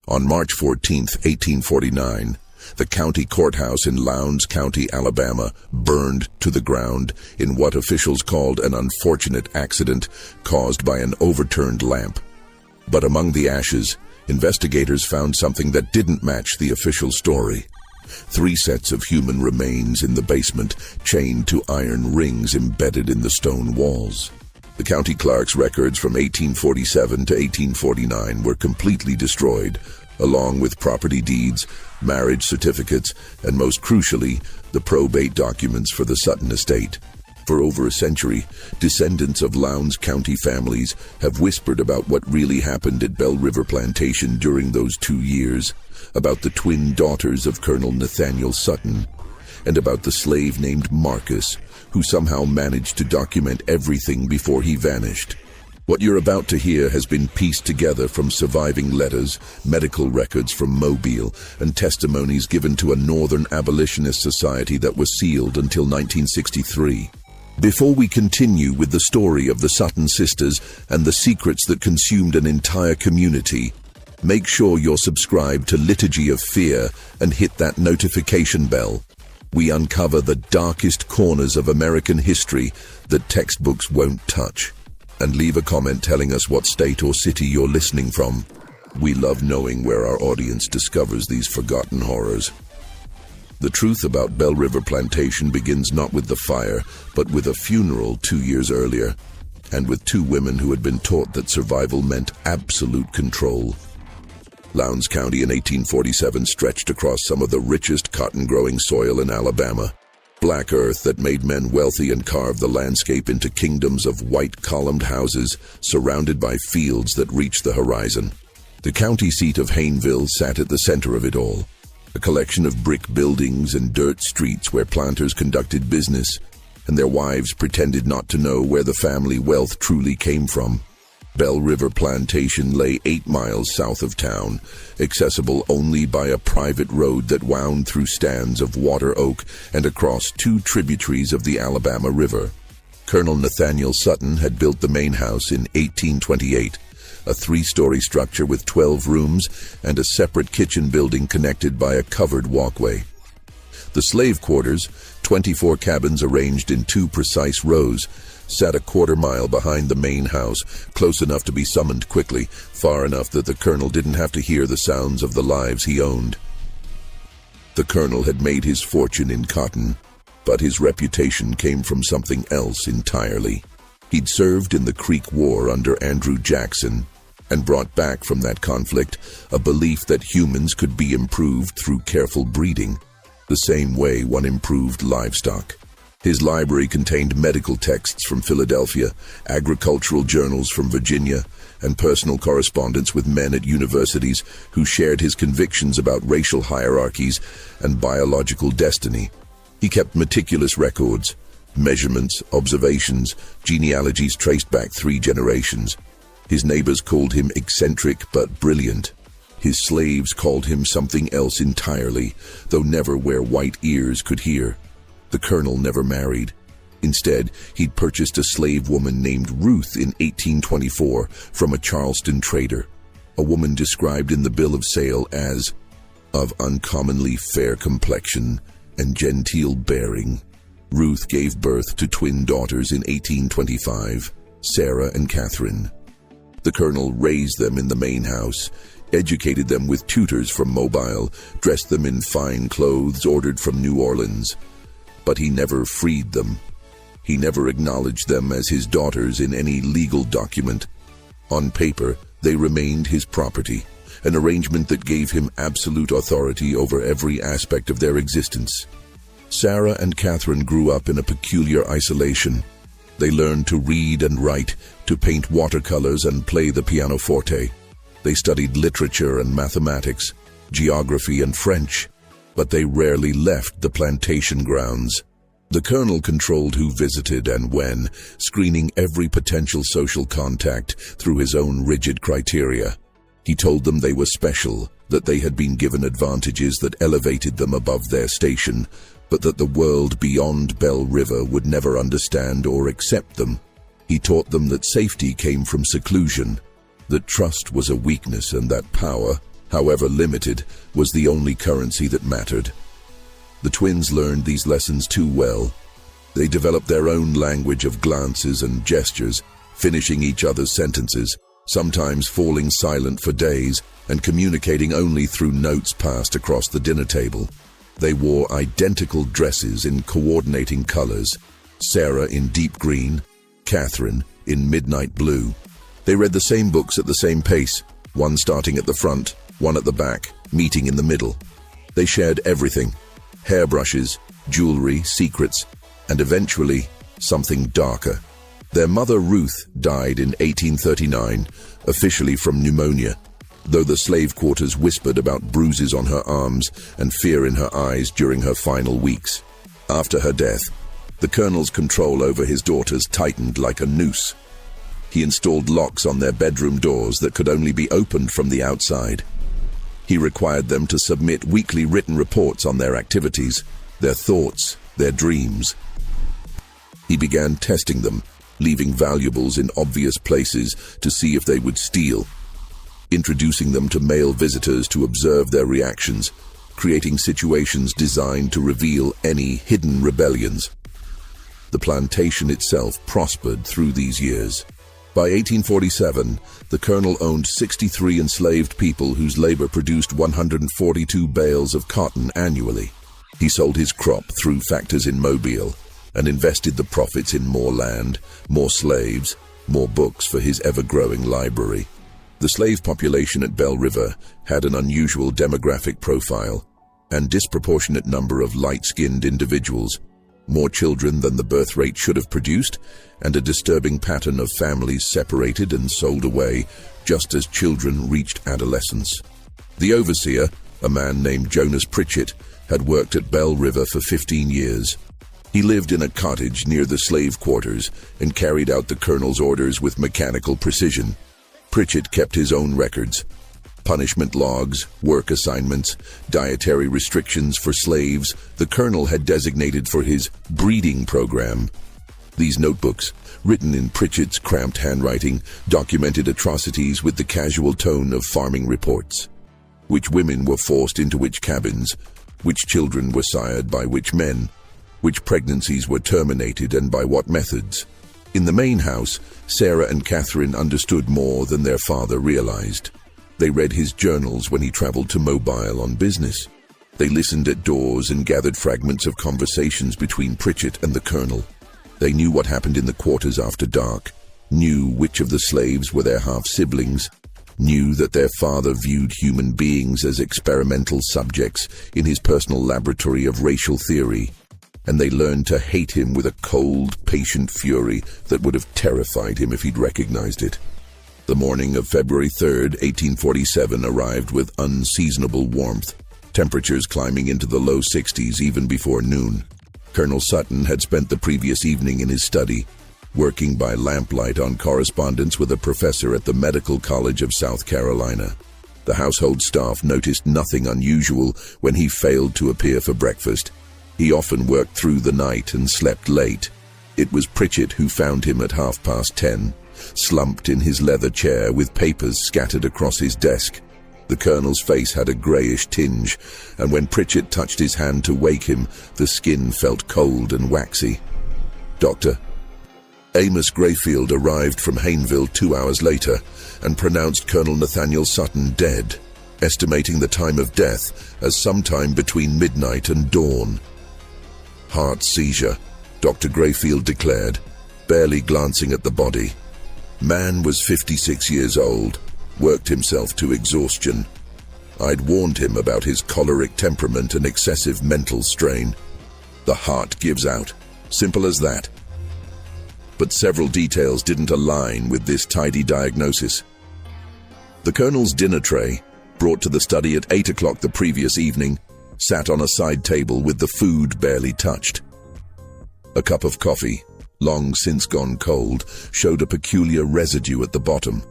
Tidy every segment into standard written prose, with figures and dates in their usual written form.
On March 14, 1849, the county courthouse in Lowndes County, Alabama, burned to the ground in what officials called an unfortunate accident caused by an overturned lamp. But among the ashes, investigators found something that didn't match the official story. 3 sets of human remains in the basement, chained to iron rings embedded in the stone walls. The county clerk's records from 1847 to 1849 were completely destroyed, along with property deeds, marriage certificates, and most crucially, the probate documents for the Sutton estate. For over a century, descendants of Lowndes County families have whispered about what really happened at Bell River Plantation during those 2 years, about the twin daughters of Colonel Nathaniel Sutton, and about the slave named Marcus, who somehow managed to document everything before he vanished. What you're about to hear has been pieced together from surviving letters, medical records from Mobile, and testimonies given to a northern abolitionist society that was sealed until 1963. Before we continue with the story of the Sutton sisters and the secrets that consumed an entire community, make sure you're subscribed to Liturgy of Fear and hit that notification bell. We uncover the darkest corners of American history that textbooks won't touch. And leave a comment telling us what state or city you're listening from. We love knowing where our audience discovers these forgotten horrors. The truth about Bell River Plantation begins not with the fire, but with a funeral 2 years earlier, and with 2 women who had been taught that survival meant absolute control. Lowndes County in 1847 stretched across some of the richest cotton-growing soil in Alabama. Black earth that made men wealthy and carved the landscape into kingdoms of white columned houses surrounded by fields that reached the horizon. The county seat of Hayneville sat at the center of it all, a collection of brick buildings and dirt streets where planters conducted business, and their wives pretended not to know where the family wealth truly came from. Bell River Plantation lay 8 miles south of town, accessible only by a private road that wound through stands of water oak and across 2 tributaries of the Alabama River. Colonel Nathaniel Sutton had built the main house in 1828, a 3-story structure with 12 rooms and a separate kitchen building connected by a covered walkway. The slave quarters, 24 cabins arranged in 2 precise rows, sat a quarter-mile behind the main house, close enough to be summoned quickly, far enough that the colonel didn't have to hear the sounds of the lives he owned. The colonel had made his fortune in cotton, but his reputation came from something else entirely. He'd served in the Creek War under Andrew Jackson, and brought back from that conflict a belief that humans could be improved through careful breeding, the same way one improved livestock. His library contained medical texts from Philadelphia, agricultural journals from Virginia, and personal correspondence with men at universities who shared his convictions about racial hierarchies and biological destiny. He kept meticulous records, measurements, observations, genealogies traced back 3 generations. His neighbors called him eccentric but brilliant. His slaves called him something else entirely, though never where white ears could hear. The colonel never married. Instead, he'd purchased a slave woman named Ruth in 1824 from a Charleston trader, a woman described in the bill of sale as of uncommonly fair complexion and genteel bearing. Ruth gave birth to twin daughters in 1825, Sarah and Catherine. The colonel raised them in the main house, educated them with tutors from Mobile, dressed them in fine clothes ordered from New Orleans. But he never freed them. He never acknowledged them as his daughters in any legal document. On paper, they remained his property, an arrangement that gave him absolute authority over every aspect of their existence. Sarah and Catherine grew up in a peculiar isolation. They learned to read and write, to paint watercolors and play the pianoforte. They studied literature and mathematics, geography and French, but they rarely left the plantation grounds. The colonel controlled who visited and when, screening every potential social contact through his own rigid criteria. He told them they were special, that they had been given advantages that elevated them above their station, but that the world beyond Bell River would never understand or accept them. He taught them that safety came from seclusion, that trust was a weakness and that power however limited, was the only currency that mattered. The twins learned these lessons too well. They developed their own language of glances and gestures, finishing each other's sentences, sometimes falling silent for days and communicating only through notes passed across the dinner table. They wore identical dresses in coordinating colors, Sarah in deep green, Catherine in midnight blue. They read the same books at the same pace, one starting at the front, one at the back, meeting in the middle. They shared everything: hairbrushes, jewelry, secrets, and eventually something darker. Their mother Ruth died in 1839, officially from pneumonia, though the slave quarters whispered about bruises on her arms and fear in her eyes during her final weeks. After her death, the colonel's control over his daughters tightened like a noose. He installed locks on their bedroom doors that could only be opened from the outside. He required them to submit weekly written reports on their activities, their thoughts, their dreams. He began testing them, leaving valuables in obvious places to see if they would steal, introducing them to male visitors to observe their reactions, creating situations designed to reveal any hidden rebellions. The plantation itself prospered through these years. By 1847, the colonel owned 63 enslaved people whose labor produced 142 bales of cotton annually. He sold his crop through factors in Mobile and invested the profits in more land, more slaves, more books for his ever-growing library. The slave population at Belle River had an unusual demographic profile and disproportionate number of light-skinned individuals, more children than the birth rate should have produced, and a disturbing pattern of families separated and sold away just as children reached adolescence. The overseer, a man named Jonas Pritchett, had worked at Belle River for 15 years. He lived in a cottage near the slave quarters and carried out the colonel's orders with mechanical precision. Pritchett kept his own records: punishment logs, work assignments, dietary restrictions for slaves the colonel had designated for his breeding program. These notebooks, written in Pritchett's cramped handwriting, documented atrocities with the casual tone of farming reports. Which women were forced into which cabins, which children were sired by which men, which pregnancies were terminated and by what methods. In the main house, Sarah and Catherine understood more than their father realized. They read his journals when he traveled to Mobile on business. They listened at doors and gathered fragments of conversations between Pritchett and the colonel. They knew what happened in the quarters after dark, knew which of the slaves were their half-siblings, knew that their father viewed human beings as experimental subjects in his personal laboratory of racial theory, and they learned to hate him with a cold, patient fury that would have terrified him if he'd recognized it. The morning of February 3rd, 1847 arrived with unseasonable warmth, temperatures climbing into the low 60s even before noon. Colonel Sutton had spent the previous evening in his study, working by lamplight on correspondence with a professor at the Medical College of South Carolina. The household staff noticed nothing unusual when he failed to appear for breakfast. He often worked through the night and slept late. It was Pritchett who found him at 10:30, slumped in his leather chair with papers scattered across his desk. The colonel's face had a grayish tinge, and when Pritchett touched his hand to wake him, the skin felt cold and waxy. Doctor. Amos Grayfield arrived from Hayneville 2 hours later and pronounced Colonel Nathaniel Sutton dead, estimating the time of death as sometime between midnight and dawn. Heart seizure, Dr. Grayfield declared, barely glancing at the body. Man was 56 years old, worked himself to exhaustion. I'd warned him about his choleric temperament and excessive mental strain. The heart gives out, simple as that. But several details didn't align with this tidy diagnosis. The colonel's dinner tray, brought to the study at 8 o'clock the previous evening, sat on a side table with the food barely touched. A cup of coffee, long since gone cold, showed a peculiar residue at the bottom,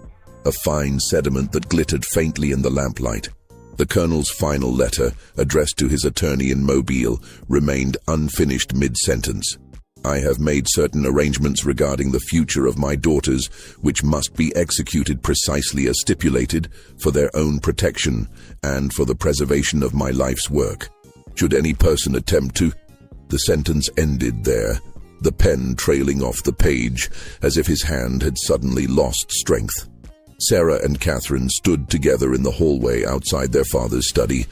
a fine sediment that glittered faintly in the lamplight. The colonel's final letter, addressed to his attorney in Mobile, remained unfinished mid-sentence. I have made certain arrangements regarding the future of my daughters, which must be executed precisely as stipulated for their own protection and for the preservation of my life's work. Should any person attempt to..." The sentence ended there, the pen trailing off the page as if his hand had suddenly lost strength. Sarah and Catherine stood together in the hallway outside their father's study,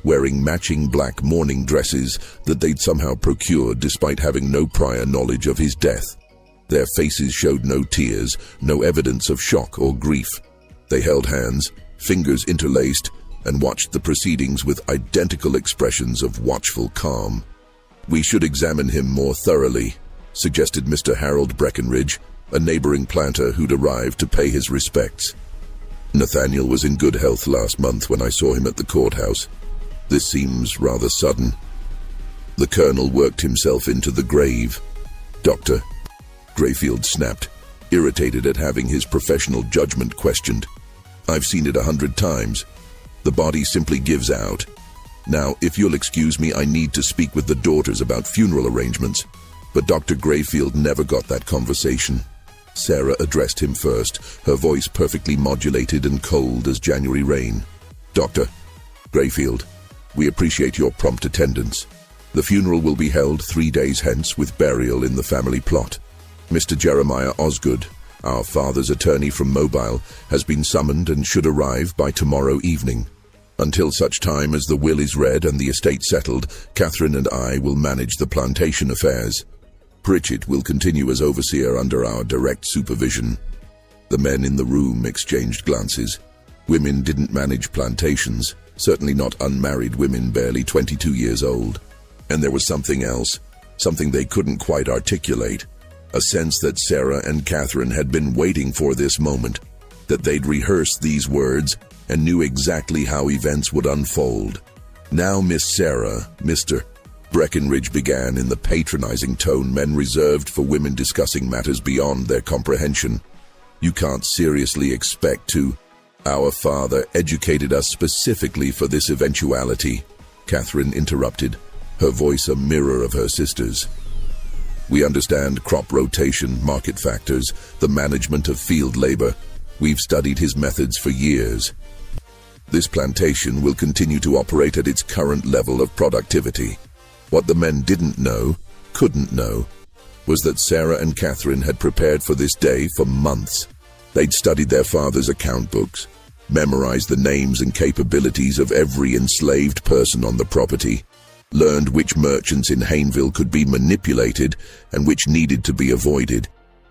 wearing matching black mourning dresses that they'd somehow procured despite having no prior knowledge of his death. Their faces showed no tears, no evidence of shock or grief. They held hands, fingers interlaced, and watched the proceedings with identical expressions of watchful calm. "We should examine him more thoroughly," suggested Mr. Harold Breckenridge, a neighboring planter who'd arrived to pay his respects. "Nathaniel was in good health last month when I saw him at the courthouse. This seems rather sudden." The colonel worked himself into the grave. "Doctor," Grayfield snapped, irritated at having his professional judgment questioned. "I've seen it 100 times. The body simply gives out. Now, if you'll excuse me, I need to speak with the daughters about funeral arrangements." But Dr. Grayfield never got that conversation. Sarah addressed him first, her voice perfectly modulated and cold as January rain. "Dr. Grayfield, we appreciate your prompt attendance. The funeral will be held 3 days hence with burial in the family plot. Mr. Jeremiah Osgood, our father's attorney from Mobile, has been summoned and should arrive by tomorrow evening. Until such time as the will is read and the estate settled, Catherine and I will manage the plantation affairs. Pritchett will continue as overseer under our direct supervision." The men in the room exchanged glances. Women didn't manage plantations, certainly not unmarried women barely 22 years old. And there was something else, something they couldn't quite articulate, a sense that Sarah and Catherine had been waiting for this moment, that they'd rehearsed these words and knew exactly how events would unfold. "Now, Miss Sarah," Mr. Breckenridge began in the patronizing tone men reserved for women discussing matters beyond their comprehension. "You can't seriously expect to..." "Our father educated us specifically for this eventuality," Catherine interrupted, her voice a mirror of her sister's. "We understand crop rotation, market factors, the management of field labor. We've studied his methods for years. This plantation will continue to operate at its current level of productivity." What the men didn't know, couldn't know, was that Sarah and Catherine had prepared for this day for months. They'd studied their father's account books, memorized the names and capabilities of every enslaved person on the property, learned which merchants in Hayneville could be manipulated and which needed to be avoided.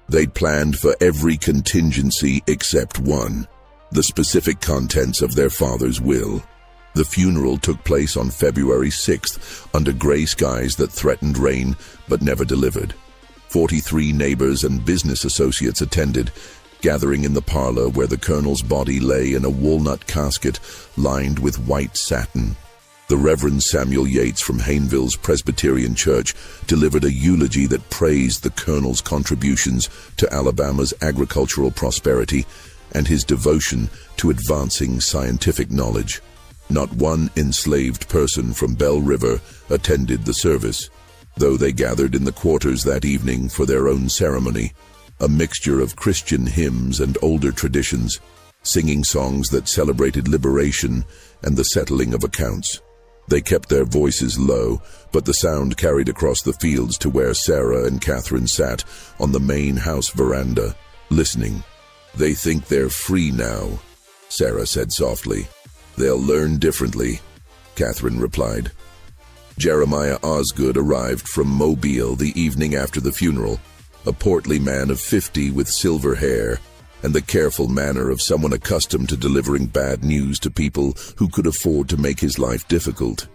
They'd planned for every contingency except one, the specific contents of their father's will. The funeral took place on February 6th, under gray skies that threatened rain but never delivered. 43 neighbors and business associates attended, gathering in the parlor where the colonel's body lay in a walnut casket lined with white satin. The Reverend Samuel Yates from Hayneville's Presbyterian Church delivered a eulogy that praised the colonel's contributions to Alabama's agricultural prosperity and his devotion to advancing scientific knowledge. Not one enslaved person from Bell River attended the service, though they gathered in the quarters that evening for their own ceremony, a mixture of Christian hymns and older traditions, singing songs that celebrated liberation and the settling of accounts. They kept their voices low, but the sound carried across the fields to where Sarah and Catherine sat on the main house veranda, listening. "They think they're free now," Sarah said softly. "They'll learn differently," Catherine replied. Jeremiah Osgood arrived from Mobile the evening after the funeral, a portly man of 50 with silver hair and the careful manner of someone accustomed to delivering bad news to people who could afford to make his life difficult.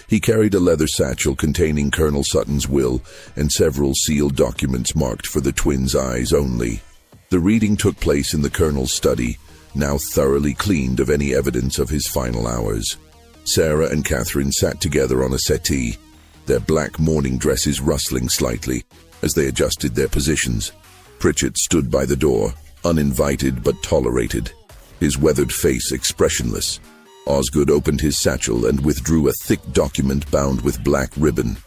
He carried a leather satchel containing Colonel Sutton's will and several sealed documents marked for the twins' eyes only. The reading took place in the colonel's study, now thoroughly cleaned of any evidence of his final hours. Sarah and Catherine sat together on a settee, their black mourning dresses rustling slightly as they adjusted their positions. Pritchett stood by the door, uninvited but tolerated, his weathered face expressionless. Osgood opened his satchel and withdrew a thick document bound with black ribbon.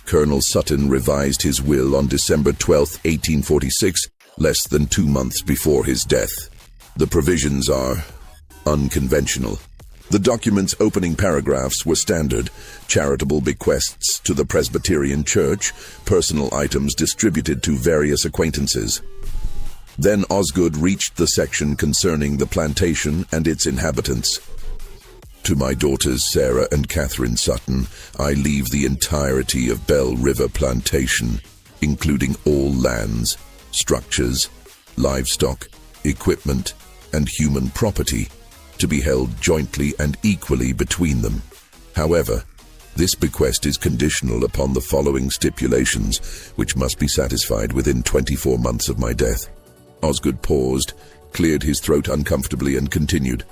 Colonel Sutton revised his will on December 12, 1846, less than 2 months before his death. The provisions are unconventional. The document's opening paragraphs were standard: charitable bequests to the Presbyterian Church, personal items distributed to various acquaintances. Then Osgood reached the section concerning the plantation and its inhabitants. To my daughters Sarah and Catherine Sutton, I leave the entirety of Bell River Plantation, including all lands, structures, livestock, equipment, and human property, to be held jointly and equally between them. However, this bequest is conditional upon the following stipulations, which must be satisfied within 24 months of my death. Osgood paused, cleared his throat uncomfortably, and continued.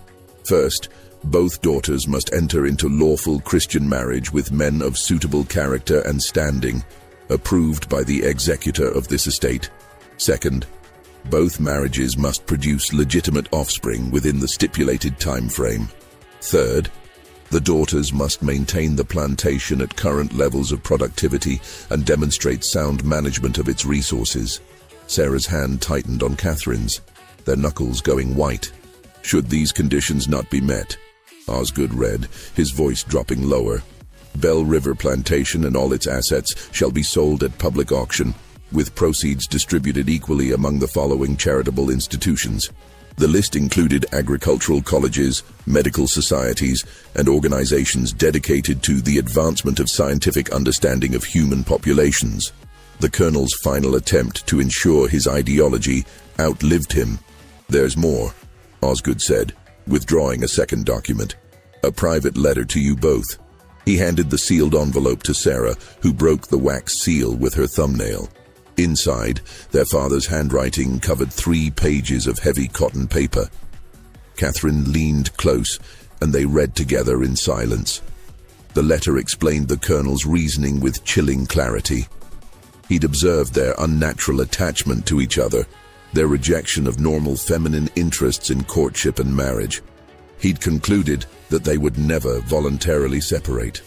First, both daughters must enter into lawful Christian marriage with men of suitable character and standing, approved by the executor of this estate. Second, both marriages must produce legitimate offspring within the stipulated time frame. Third, the daughters must maintain the plantation at current levels of productivity and demonstrate sound management of its resources. Sarah's hand tightened on Catherine's, their knuckles going white. Should these conditions not be met, Osgood read, his voice dropping lower, Bell River Plantation and all its assets shall be sold at public auction, with proceeds distributed equally among the following charitable institutions. The list included agricultural colleges, medical societies, and organizations dedicated to the advancement of scientific understanding of human populations. The colonel's final attempt to ensure his ideology outlived him. There's more, Osgood said, withdrawing a second document. A private letter to you both. He handed the sealed envelope to Sarah, who broke the wax seal with her thumbnail. Inside, their father's handwriting covered 3 pages of heavy cotton paper. Catherine leaned close, and they read together in silence. The letter explained the colonel's reasoning with chilling clarity. He'd observed their unnatural attachment to each other, their rejection of normal feminine interests in courtship and marriage. He'd concluded that they would never voluntarily separate,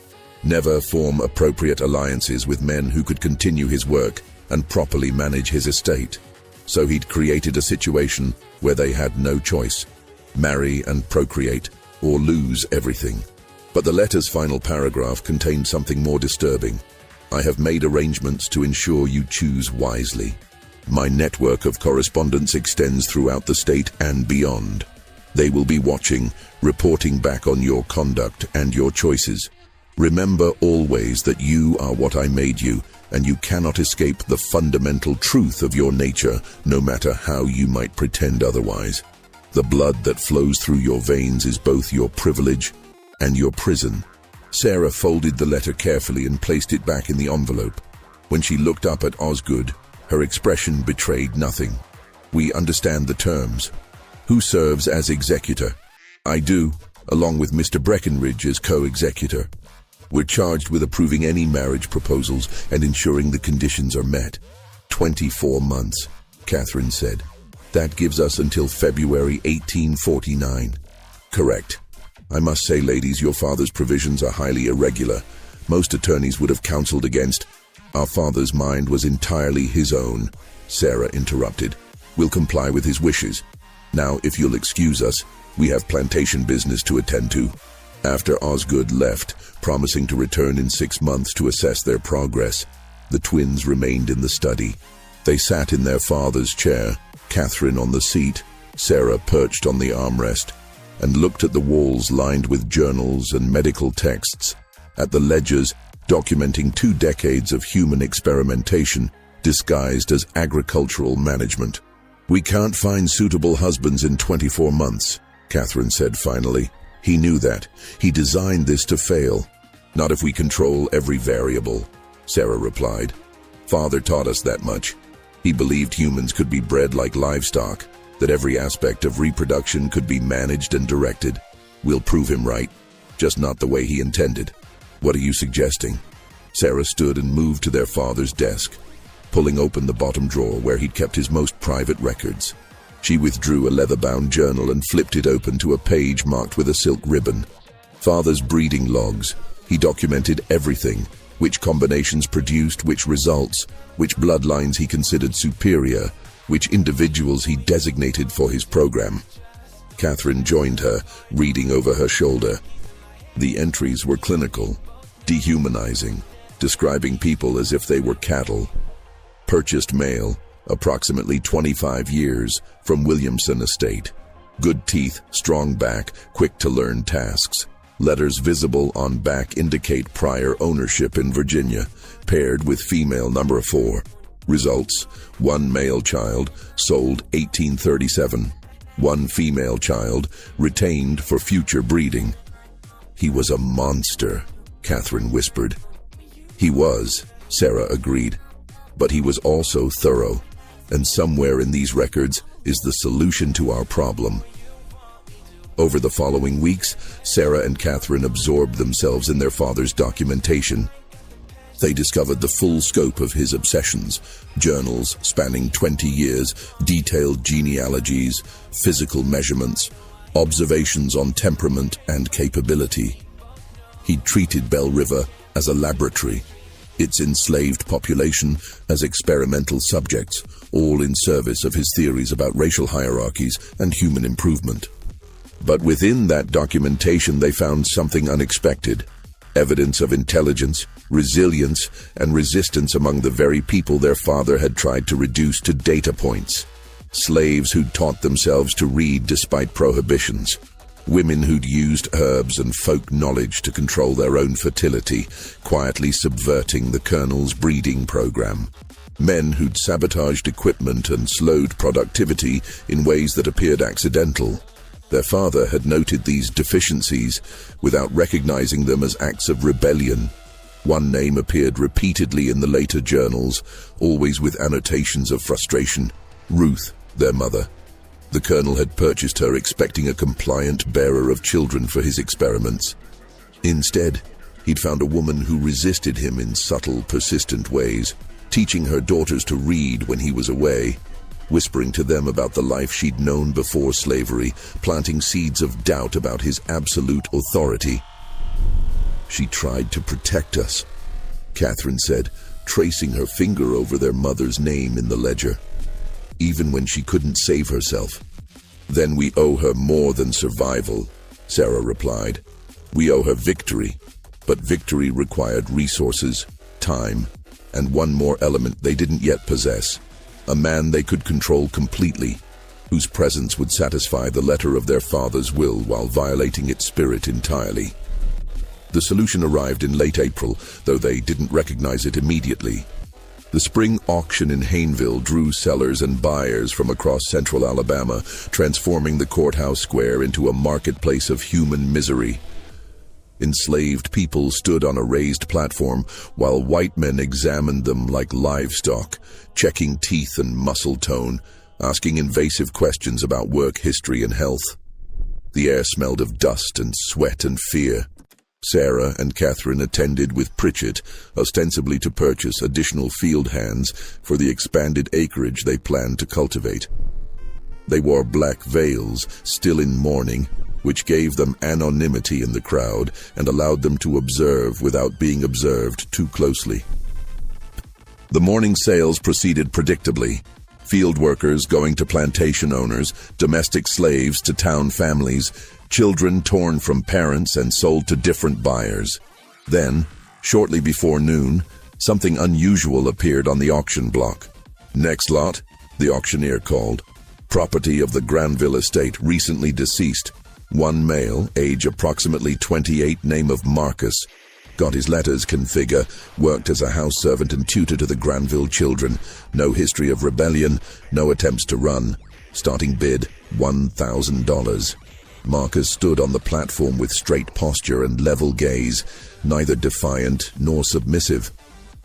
never form appropriate alliances with men who could continue his work and properly manage his estate. So he'd created a situation where they had no choice: marry and procreate, or lose everything. But the letter's final paragraph contained something more disturbing. I have made arrangements to ensure you choose wisely. My network of correspondence extends throughout the state and beyond. They will be watching, reporting back on your conduct and your choices. Remember always that you are what I made you, and you cannot escape the fundamental truth of your nature, no matter how you might pretend otherwise. The blood that flows through your veins is both your privilege and your prison. Sarah folded the letter carefully and placed it back in the envelope. When she looked up at Osgood, her expression betrayed nothing. We understand the terms. Who serves as executor? I do, along with Mr. Breckenridge as co-executor. We're charged with approving any marriage proposals and ensuring the conditions are met. 24 months, Catherine said. That gives us until February 1849. Correct. I must say, ladies, your father's provisions are highly irregular. Most attorneys would have counseled against. Our father's mind was entirely his own, Sarah interrupted. We'll comply with his wishes. Now, if you'll excuse us, we have plantation business to attend to. After Osgood left, promising to return in 6 months to assess their progress, the twins remained in the study. They sat in their father's chair, Catherine on the seat, Sarah perched on the armrest, and looked at the walls lined with journals and medical texts, at the ledgers documenting 2 decades of human experimentation disguised as agricultural management. We can't find suitable husbands in 24 months, Catherine said finally. He knew that. He designed this to fail. Not if we control every variable, Sarah replied. Father taught us that much. He believed humans could be bred like livestock, that every aspect of reproduction could be managed and directed. We'll prove him right, just not the way he intended. What are you suggesting? Sarah stood and moved to their father's desk, pulling open the bottom drawer where he'd kept his most private records. She withdrew a leather-bound journal and flipped it open to a page marked with a silk ribbon. Father's breeding logs. He documented everything, which combinations produced which results, which bloodlines he considered superior, which individuals he designated for his program. Catherine joined her, reading over her shoulder. The entries were clinical, dehumanizing, describing people as if they were cattle. Purchased male, approximately 25 years, from Williamson Estate. Good teeth, strong back, quick to learn tasks. Letters visible on back indicate prior ownership in Virginia, paired with female number 4. Results: 1 male child, sold 1837. 1 female child, retained for future breeding. He was a monster, Catherine whispered. He was, Sarah agreed. But he was also thorough, and somewhere in these records is the solution to our problem. Over the following weeks, Sarah and Catherine absorbed themselves in their father's documentation. They discovered the full scope of his obsessions, journals spanning 20 years, detailed genealogies, physical measurements, observations on temperament and capability. He treated Bell River as a laboratory, its enslaved population as experimental subjects, all in service of his theories about racial hierarchies and human improvement. But within that documentation they found something unexpected. Evidence of intelligence, resilience, and resistance among the very people their father had tried to reduce to data points. Slaves who'd taught themselves to read despite prohibitions. Women who'd used herbs and folk knowledge to control their own fertility, quietly subverting the Colonel's breeding program. Men who'd sabotaged equipment and slowed productivity in ways that appeared accidental. Their father had noted these deficiencies without recognizing them as acts of rebellion. One name appeared repeatedly in the later journals, always with annotations of frustration: Ruth, their mother. The Colonel had purchased her expecting a compliant bearer of children for his experiments. Instead, he'd found a woman who resisted him in subtle, persistent ways, teaching her daughters to read when he was away, whispering to them about the life she'd known before slavery, planting seeds of doubt about his absolute authority. "She tried to protect us," Catherine said, tracing her finger over their mother's name in the ledger. "Even when she couldn't save herself." "Then we owe her more than survival," Sarah replied. "We owe her victory, but victory required resources, time, and one more element they didn't yet possess. A man they could control completely, whose presence would satisfy the letter of their father's will while violating its spirit entirely." The solution arrived in late April, though they didn't recognize it immediately. The spring auction in Hayneville drew sellers and buyers from across central Alabama, transforming the courthouse square into a marketplace of human misery. Enslaved people stood on a raised platform, while white men examined them like livestock, checking teeth and muscle tone, asking invasive questions about work history and health. The air smelled of dust and sweat and fear. Sarah and Catherine attended with Pritchett, ostensibly to purchase additional field hands for the expanded acreage they planned to cultivate. They wore black veils, still in mourning, which gave them anonymity in the crowd and allowed them to observe without being observed too closely. The morning sales proceeded predictably. Field workers going to plantation owners, domestic slaves to town families, children torn from parents and sold to different buyers. Then, shortly before noon, something unusual appeared on the auction block. "Next lot," the auctioneer called. "Property of the Granville estate, recently deceased. One male, age approximately 28, name of Marcus. Got his letters, can figure, worked as a house servant and tutor to the Granville children. No history of rebellion, no attempts to run. Starting bid, $1,000. Marcus stood on the platform with straight posture and level gaze, neither defiant nor submissive.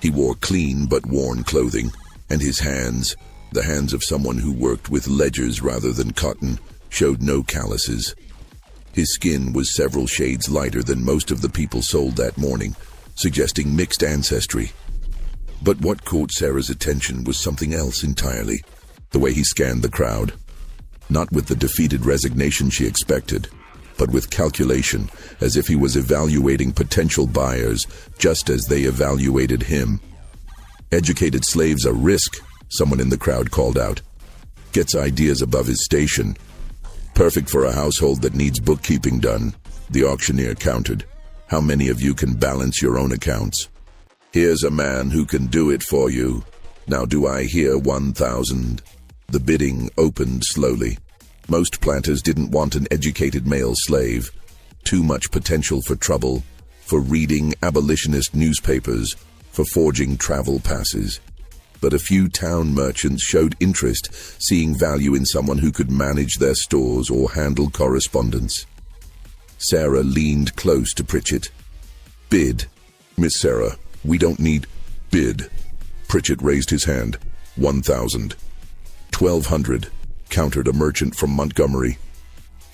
He wore clean but worn clothing, and his hands, the hands of someone who worked with ledgers rather than cotton, showed no calluses. His skin was several shades lighter than most of the people sold that morning, suggesting mixed ancestry. But what caught Sarah's attention was something else entirely: the way he scanned the crowd. Not with the defeated resignation she expected, but with calculation, as if he was evaluating potential buyers just as they evaluated him. "Educated slaves are risk," someone in the crowd called out. "Gets ideas above his station. Perfect for a household that needs bookkeeping done," the auctioneer countered. "How many of you can balance your own accounts? Here's a man who can do it for you. Now do I hear 1,000? The bidding opened slowly. Most planters didn't want an educated male slave. Too much potential for trouble, for reading abolitionist newspapers, for forging travel passes. But a few town merchants showed interest, seeing value in someone who could manage their stores or handle correspondence. Sarah leaned close to Pritchett. "Bid. Miss Sarah, we don't need bid." Pritchett raised his hand. 1,000. 1,200, countered a merchant from Montgomery.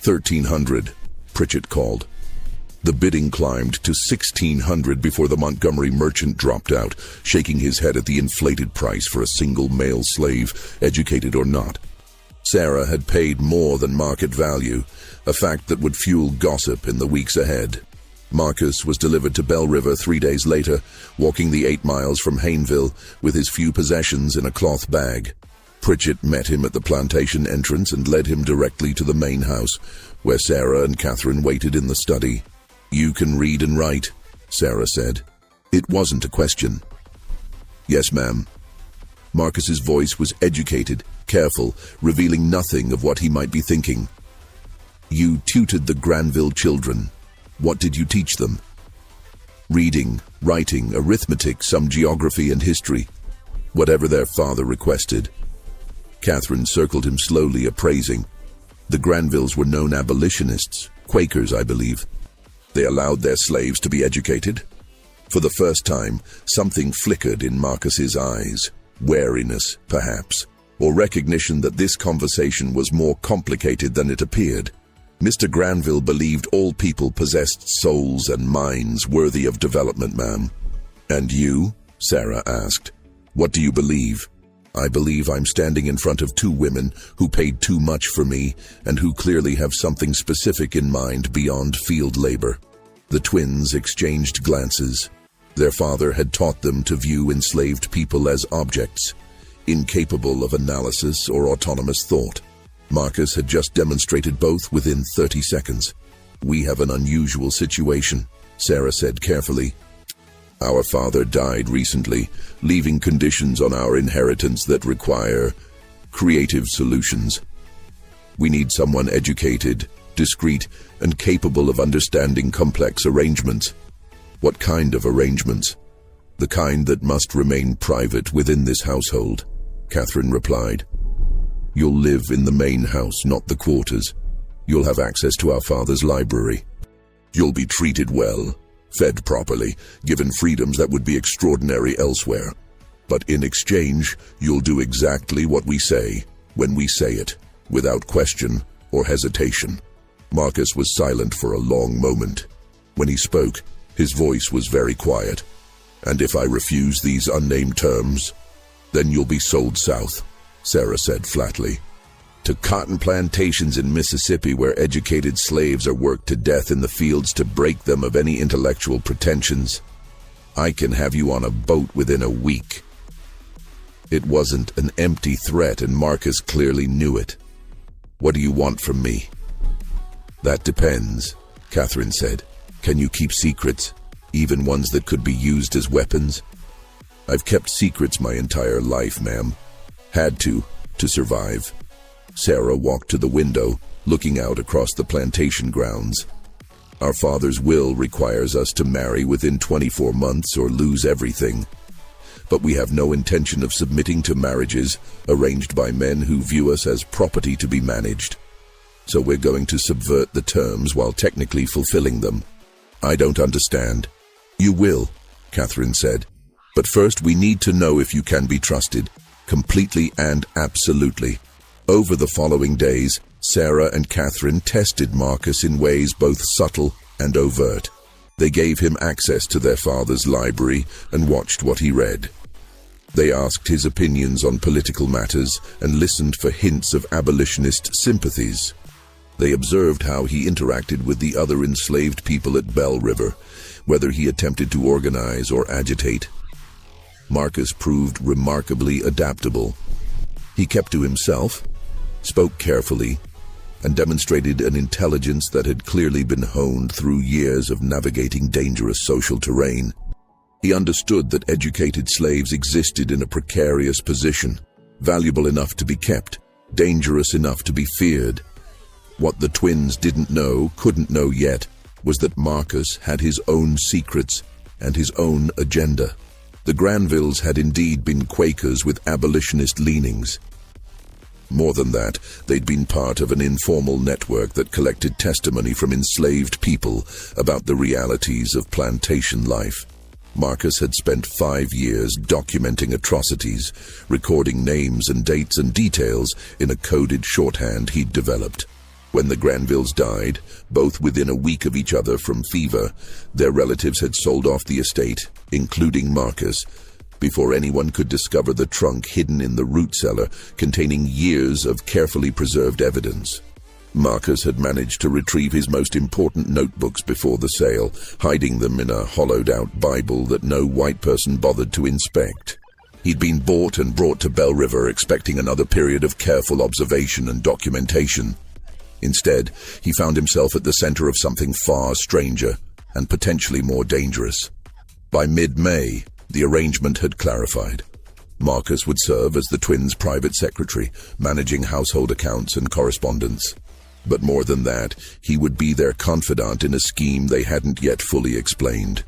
1,300, Pritchett called. The bidding climbed to 1,600 before the Montgomery merchant dropped out, shaking his head at the inflated price for a single male slave, educated or not. Sarah had paid more than market value, a fact that would fuel gossip in the weeks ahead. Marcus was delivered to Bell River 3 days later, walking the 8 miles from Hayneville with his few possessions in a cloth bag. Pritchett met him at the plantation entrance and led him directly to the main house, where Sarah and Catherine waited in the study. "You can read and write," Sarah said. It wasn't a question. "Yes, ma'am." Marcus's voice was educated, careful, revealing nothing of what he might be thinking. "You tutored the Granville children. What did you teach them?" "Reading, writing, arithmetic, some geography and history. Whatever their father requested." Catherine circled him slowly, appraising. "The Granvilles were known abolitionists, Quakers, I believe. They allowed their slaves to be educated?" For the first time, something flickered in Marcus's eyes. Wariness, perhaps, or recognition that this conversation was more complicated than it appeared. "Mr. Granville believed all people possessed souls and minds worthy of development, ma'am." "And you?" Sarah asked. "What do you believe?" "I believe I'm standing in front of 2 women who paid too much for me and who clearly have something specific in mind beyond field labor." The twins exchanged glances. Their father had taught them to view enslaved people as objects, incapable of analysis or autonomous thought. Marcus had just demonstrated both within 30 seconds. "We have an unusual situation," Sarah said carefully. "Our father died recently, leaving conditions on our inheritance that require creative solutions. We need someone educated, discreet, and capable of understanding complex arrangements." "What kind of arrangements?" "The kind that must remain private within this household," Catherine replied. "You'll live in the main house, not the quarters. You'll have access to our father's library. You'll be treated well, fed properly, given freedoms that would be extraordinary elsewhere. But in exchange, you'll do exactly what we say, when we say it, without question or hesitation." Marcus was silent for a long moment. When he spoke, his voice was very quiet. "And if I refuse these unnamed terms, then you'll be sold south," Sarah said flatly. "To cotton plantations in Mississippi where educated slaves are worked to death in the fields to break them of any intellectual pretensions. I can have you on a boat within a week." It wasn't an empty threat, and Marcus clearly knew it. "What do you want from me?" "That depends," Catherine said. "Can you keep secrets, even ones that could be used as weapons?" "I've kept secrets my entire life, ma'am. Had to survive." Sarah walked to the window, looking out across the plantation grounds. "Our father's will requires us to marry within 24 months or lose everything. But we have no intention of submitting to marriages arranged by men who view us as property to be managed. So we're going to subvert the terms while technically fulfilling them." "I don't understand." "You will," Catherine said. "But first we need to know if you can be trusted, completely and absolutely." Over the following days, Sarah and Catherine tested Marcus in ways both subtle and overt. They gave him access to their father's library and watched what he read. They asked his opinions on political matters and listened for hints of abolitionist sympathies. They observed how he interacted with the other enslaved people at Bell River, whether he attempted to organize or agitate. Marcus proved remarkably adaptable. He kept to himself, spoke carefully, and demonstrated an intelligence that had clearly been honed through years of navigating dangerous social terrain. He understood that educated slaves existed in a precarious position, valuable enough to be kept, dangerous enough to be feared. What the twins didn't know, couldn't know yet, was that Marcus had his own secrets and his own agenda. The Granvilles had indeed been Quakers with abolitionist leanings. More than that, they'd been part of an informal network that collected testimony from enslaved people about the realities of plantation life. Marcus had spent 5 years documenting atrocities, recording names and dates and details in a coded shorthand he'd developed. When the Granvilles died, both within a week of each other from fever, their relatives had sold off the estate, including Marcus, before anyone could discover the trunk hidden in the root cellar containing years of carefully preserved evidence. Marcus had managed to retrieve his most important notebooks before the sale, hiding them in a hollowed-out Bible that no white person bothered to inspect. He'd been bought and brought to Bell River expecting another period of careful observation and documentation. Instead, he found himself at the center of something far stranger and potentially more dangerous. By mid-May, the arrangement had clarified. Marcus would serve as the twins' private secretary, managing household accounts and correspondence. But more than that, he would be their confidant in a scheme they hadn't yet fully explained.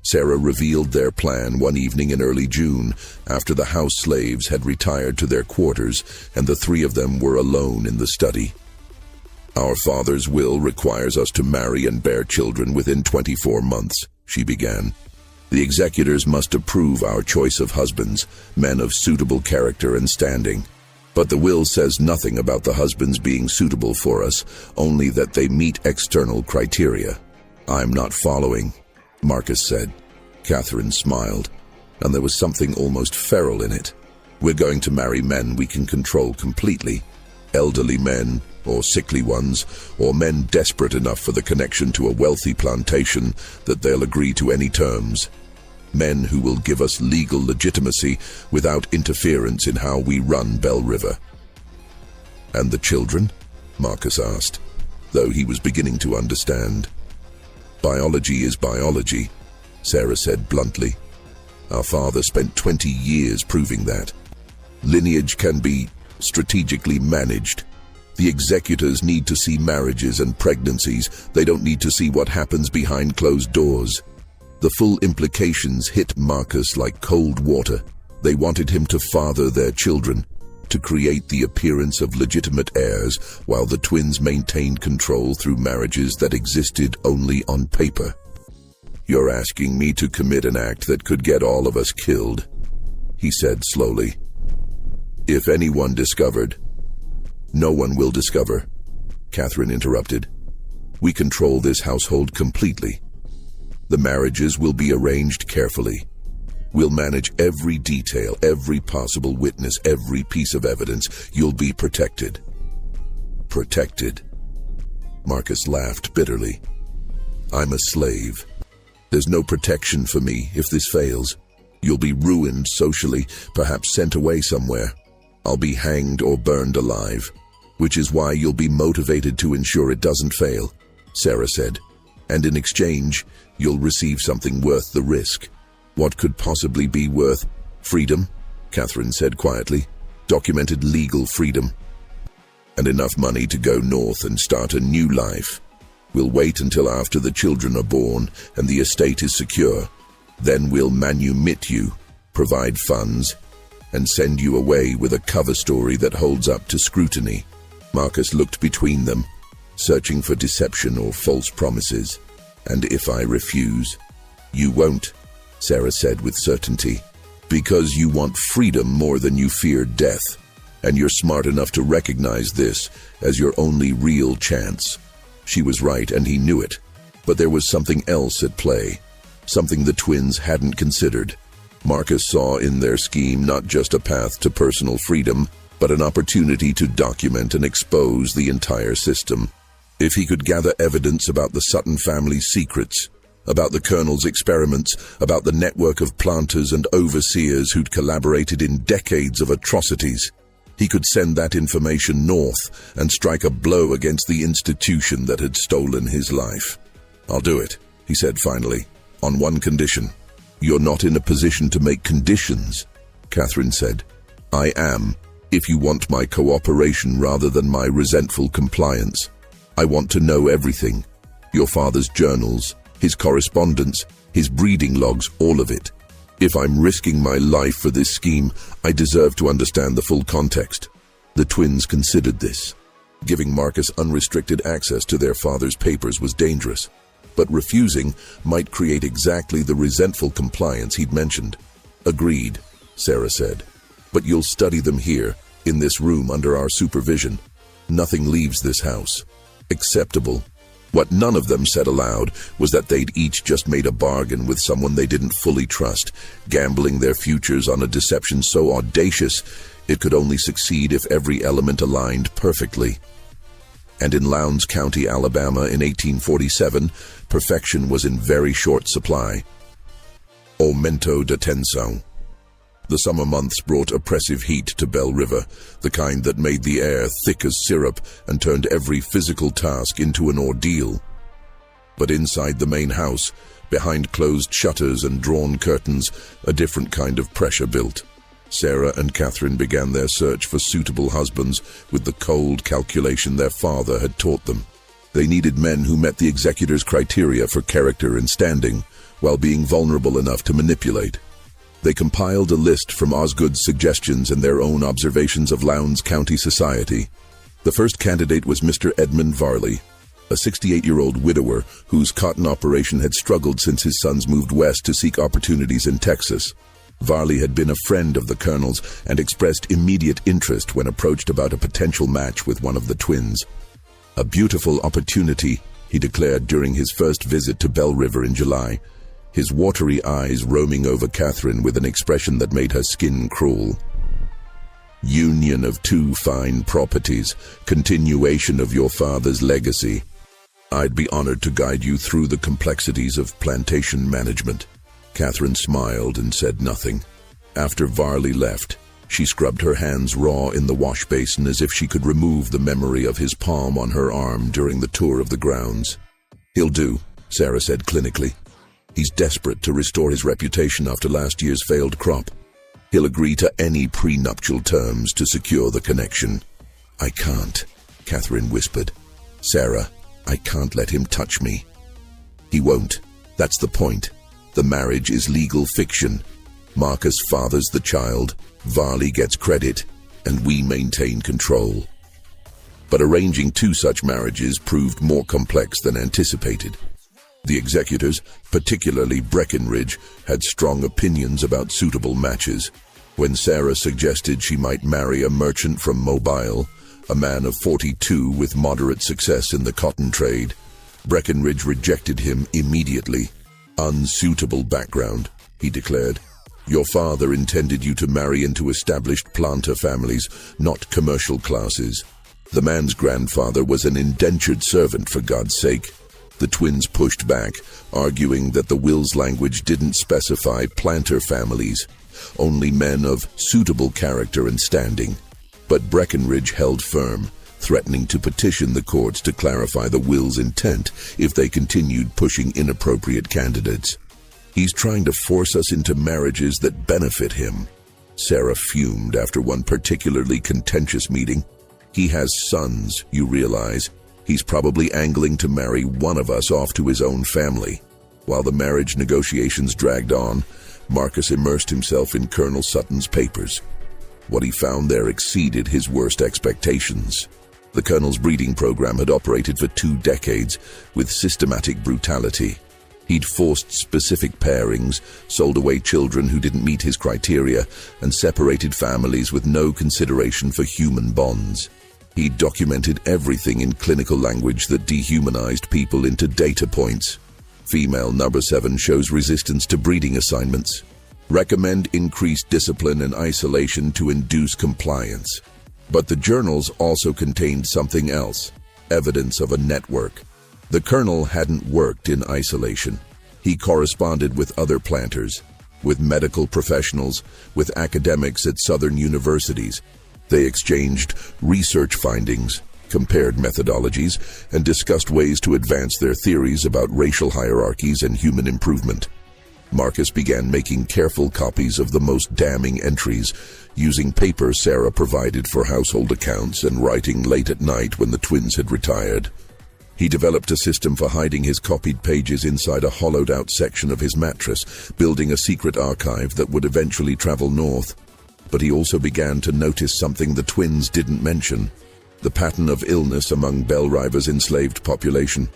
Sarah revealed their plan one evening in early June, after the house slaves had retired to their quarters and the 3 of them were alone in the study. "Our father's will requires us to marry and bear children within 24 months, she began. "The executors must approve our choice of husbands, men of suitable character and standing. But the will says nothing about the husbands being suitable for us, only that they meet external criteria." "I'm not following," Marcus said. Catherine smiled, and there was something almost feral in it. "We're going to marry men we can control completely. Elderly men, or sickly ones, or men desperate enough for the connection to a wealthy plantation that they'll agree to any terms. Men who will give us legal legitimacy without interference in how we run Bell River." "And the children?" Marcus asked, though he was beginning to understand. "Biology is biology," Sarah said bluntly. "Our father spent 20 years proving that. Lineage can be strategically managed. The executors need to see marriages and pregnancies. They don't need to see what happens behind closed doors." The full implications hit Marcus like cold water. They wanted him to father their children, to create the appearance of legitimate heirs, while the twins maintained control through marriages that existed only on paper. "You're asking me to commit an act that could get all of us killed," he said slowly. "If anyone discovered—" "No one will discover," Catherine interrupted. "We control this household completely. The marriages will be arranged carefully. We'll manage every detail, every possible witness, every piece of evidence. You'll be protected." "Protected?" Marcus laughed bitterly. "I'm a slave. There's no protection for me if this fails. You'll be ruined socially, perhaps sent away somewhere. I'll be hanged or burned alive, which is why you'll be motivated to ensure it doesn't fail," Sarah said. "And in exchange, you'll receive something worth the risk." "What could possibly be worth—" "Freedom," Catherine said quietly. "Documented legal freedom. And enough money to go north and start a new life. We'll wait until after the children are born and the estate is secure. Then we'll manumit you, provide funds, and send you away with a cover story that holds up to scrutiny." Marcus looked between them, searching for deception or false promises. "And if I refuse?" "You won't," Sarah said with certainty, "because you want freedom more than you fear death, and you're smart enough to recognize this as your only real chance." She was right, and he knew it, but there was something else at play, something the twins hadn't considered. Marcus saw in their scheme not just a path to personal freedom, but an opportunity to document and expose the entire system. If he could gather evidence about the Sutton family's secrets, about the Colonel's experiments, about the network of planters and overseers who'd collaborated in decades of atrocities, he could send that information north and strike a blow against the institution that had stolen his life. "I'll do it," he said finally, "on one condition." "You're not in a position to make conditions," Catherine said. "I am, if you want my cooperation rather than my resentful compliance. I want to know everything. Your father's journals, his correspondence, his breeding logs, all of it. If I'm risking my life for this scheme, I deserve to understand the full context." The twins considered this. Giving Marcus unrestricted access to their father's papers was dangerous, but refusing might create exactly the resentful compliance he'd mentioned. "Agreed," Sarah said. "But you'll study them here, in this room under our supervision. Nothing leaves this house." Acceptable. What none of them said aloud was that they'd each just made a bargain with someone they didn't fully trust, gambling their futures on a deception so audacious it could only succeed if every element aligned perfectly. And in Lowndes County, Alabama in 1847, perfection was in very short supply. Aumento de tensión. The summer months brought oppressive heat to Bell River, the kind that made the air thick as syrup and turned every physical task into an ordeal. But inside the main house, behind closed shutters and drawn curtains, a different kind of pressure built. Sarah and Catherine began their search for suitable husbands with the cold calculation their father had taught them. They needed men who met the executor's criteria for character and standing, while being vulnerable enough to manipulate. They compiled a list from Osgood's suggestions and their own observations of Lowndes County society. The first candidate was Mr. Edmund Varley, a 68-year-old widower whose cotton operation had struggled since his sons moved west to seek opportunities in Texas. Varley had been a friend of the Colonel's and expressed immediate interest when approached about a potential match with one of the twins. "A beautiful opportunity," he declared during his first visit to Bell River in July, his watery eyes roaming over Catherine with an expression that made her skin crawl. "Union of two fine properties, continuation of your father's legacy. I'd be honored to guide you through the complexities of plantation management." Catherine smiled and said nothing. After Varley left, she scrubbed her hands raw in the wash basin as if she could remove the memory of his palm on her arm during the tour of the grounds. "He'll do," Sarah said clinically. "He's desperate to restore his reputation after last year's failed crop. He'll agree to any prenuptial terms to secure the connection." "I can't," Catherine whispered. "Sarah, I can't let him touch me." "He won't. That's the point. The marriage is legal fiction. Marcus fathers the child, Varley gets credit, and we maintain control." But arranging two such marriages proved more complex than anticipated. The executors, particularly Breckenridge, had strong opinions about suitable matches. When Sarah suggested she might marry a merchant from Mobile, a man of 42 with moderate success in the cotton trade, Breckenridge rejected him immediately. "Unsuitable background," he declared. "Your father intended you to marry into established planter families, not commercial classes. The man's grandfather was an indentured servant, for God's sake." The twins pushed back, arguing that the will's language didn't specify planter families, only men of suitable character and standing. But Breckenridge held firm, threatening to petition the courts to clarify the will's intent if they continued pushing inappropriate candidates. "He's trying to force us into marriages that benefit him," Sarah fumed after one particularly contentious meeting. "He has sons, you realize. He's probably angling to marry one of us off to his own family." While the marriage negotiations dragged on, Marcus immersed himself in Colonel Sutton's papers. What he found there exceeded his worst expectations. The Colonel's breeding program had operated for 2 decades with systematic brutality. He'd forced specific pairings, sold away children who didn't meet his criteria, and separated families with no consideration for human bonds. He documented everything in clinical language that dehumanized people into data points. Female number 7 shows resistance to breeding assignments. Recommend increased discipline and isolation to induce compliance. But the journals also contained something else, evidence of a network. The colonel hadn't worked in isolation. He corresponded with other planters, with medical professionals, with academics at southern universities. They exchanged research findings, compared methodologies, and discussed ways to advance their theories about racial hierarchies and human improvement. Marcus began making careful copies of the most damning entries, using paper Sarah provided for household accounts and writing late at night when the twins had retired. He developed a system for hiding his copied pages inside a hollowed-out section of his mattress, building a secret archive that would eventually travel north. But he also began to notice something the twins didn't mention: the pattern of illness among Belle River's enslaved population.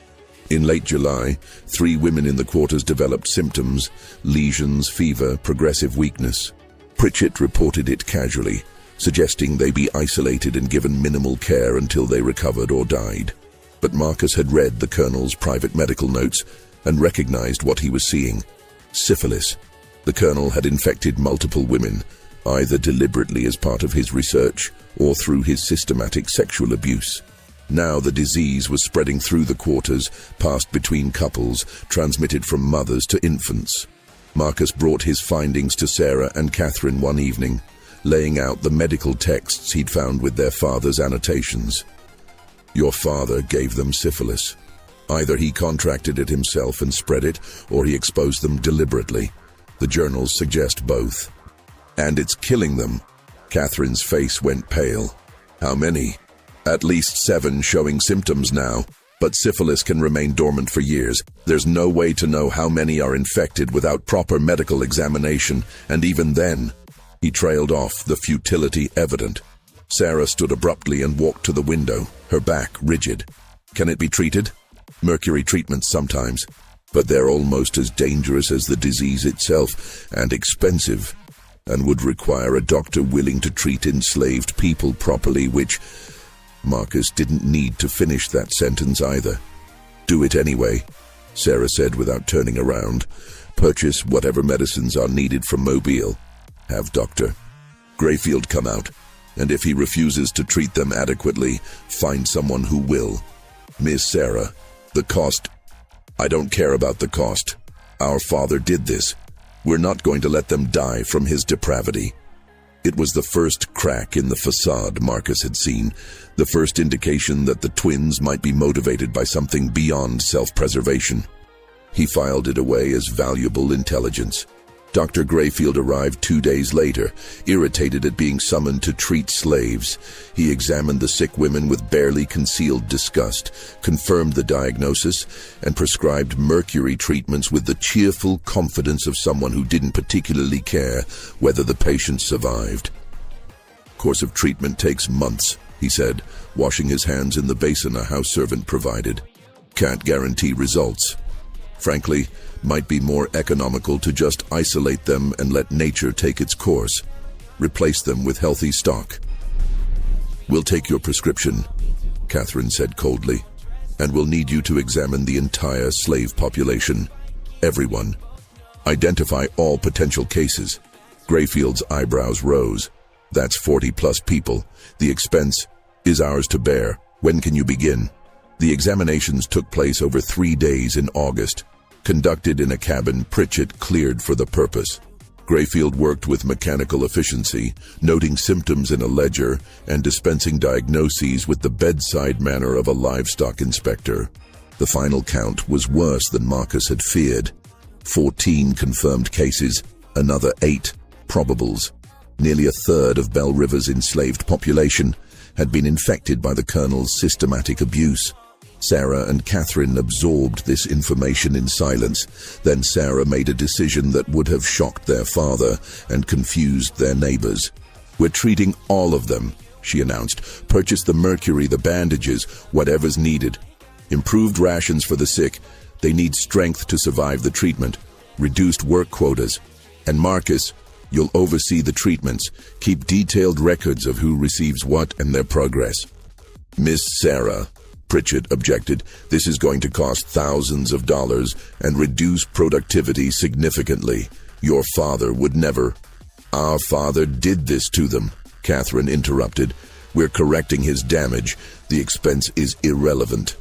In late July, 3 women in the quarters developed symptoms: lesions, fever, progressive weakness. Pritchett reported it casually, suggesting they be isolated and given minimal care until they recovered or died. But Marcus had read the colonel's private medical notes and recognized what he was seeing: syphilis. The colonel had infected multiple women, either deliberately as part of his research or through his systematic sexual abuse. Now the disease was spreading through the quarters, passed between couples, transmitted from mothers to infants. Marcus brought his findings to Sarah and Catherine one evening, laying out the medical texts he'd found with their father's annotations. Your father gave them syphilis. Either he contracted it himself and spread it, or he exposed them deliberately. The journals suggest both. And it's killing them. Catherine's face went pale. How many? At least 7 showing symptoms now, but syphilis can remain dormant for years. There's no way to know how many are infected without proper medical examination, and even then, he trailed off, the futility evident. Sarah stood abruptly and walked to the window, her back rigid. Can it be treated? Mercury treatments sometimes, but they're almost as dangerous as the disease itself, and expensive, and would require a doctor willing to treat enslaved people properly, which Marcus didn't need to finish that sentence either. Do it anyway, Sarah said without turning around. Purchase whatever medicines are needed from Mobile. Have Dr. Grayfield come out, and if he refuses to treat them adequately, find someone who will. Miss Sarah, the cost. I don't care about the cost. Our father did this. We're not going to let them die from his depravity. It was the first crack in the facade Marcus had seen, the first indication that the twins might be motivated by something beyond self-preservation. He filed it away as valuable intelligence. Dr. Grayfield arrived 2 days later, irritated at being summoned to treat slaves. He examined the sick women with barely concealed disgust, confirmed the diagnosis, and prescribed mercury treatments with the cheerful confidence of someone who didn't particularly care whether the patient survived. Course of treatment takes months, he said, washing his hands in the basin a house servant provided. Can't guarantee results. Frankly, might be more economical to just isolate them and let nature take its course. Replace them with healthy stock. We'll take your prescription, Catherine said coldly, and we'll need you to examine the entire slave population. Everyone. Identify all potential cases. Grayfield's eyebrows rose. That's 40+ people. The expense is ours to bear. When can you begin? The examinations took place over 3 days in August, conducted in a cabin Pritchett cleared for the purpose. Grayfield worked with mechanical efficiency, noting symptoms in a ledger and dispensing diagnoses with the bedside manner of a livestock inspector. The final count was worse than Marcus had feared. 14 confirmed cases, another 8 probables. Nearly a third of Belle River's enslaved population had been infected by the colonel's systematic abuse. Sarah and Catherine absorbed this information in silence. Then Sarah made a decision that would have shocked their father and confused their neighbors. We're treating all of them, she announced. Purchase the mercury, the bandages, whatever's needed. Improved rations for the sick. They need strength to survive the treatment. Reduced work quotas. And Marcus, you'll oversee the treatments. Keep detailed records of who receives what and their progress. Miss Sarah, Pritchett objected, this is going to cost thousands of dollars and reduce productivity significantly. Your father would never. Our father did this to them, Catherine interrupted. We're correcting his damage. The expense is irrelevant.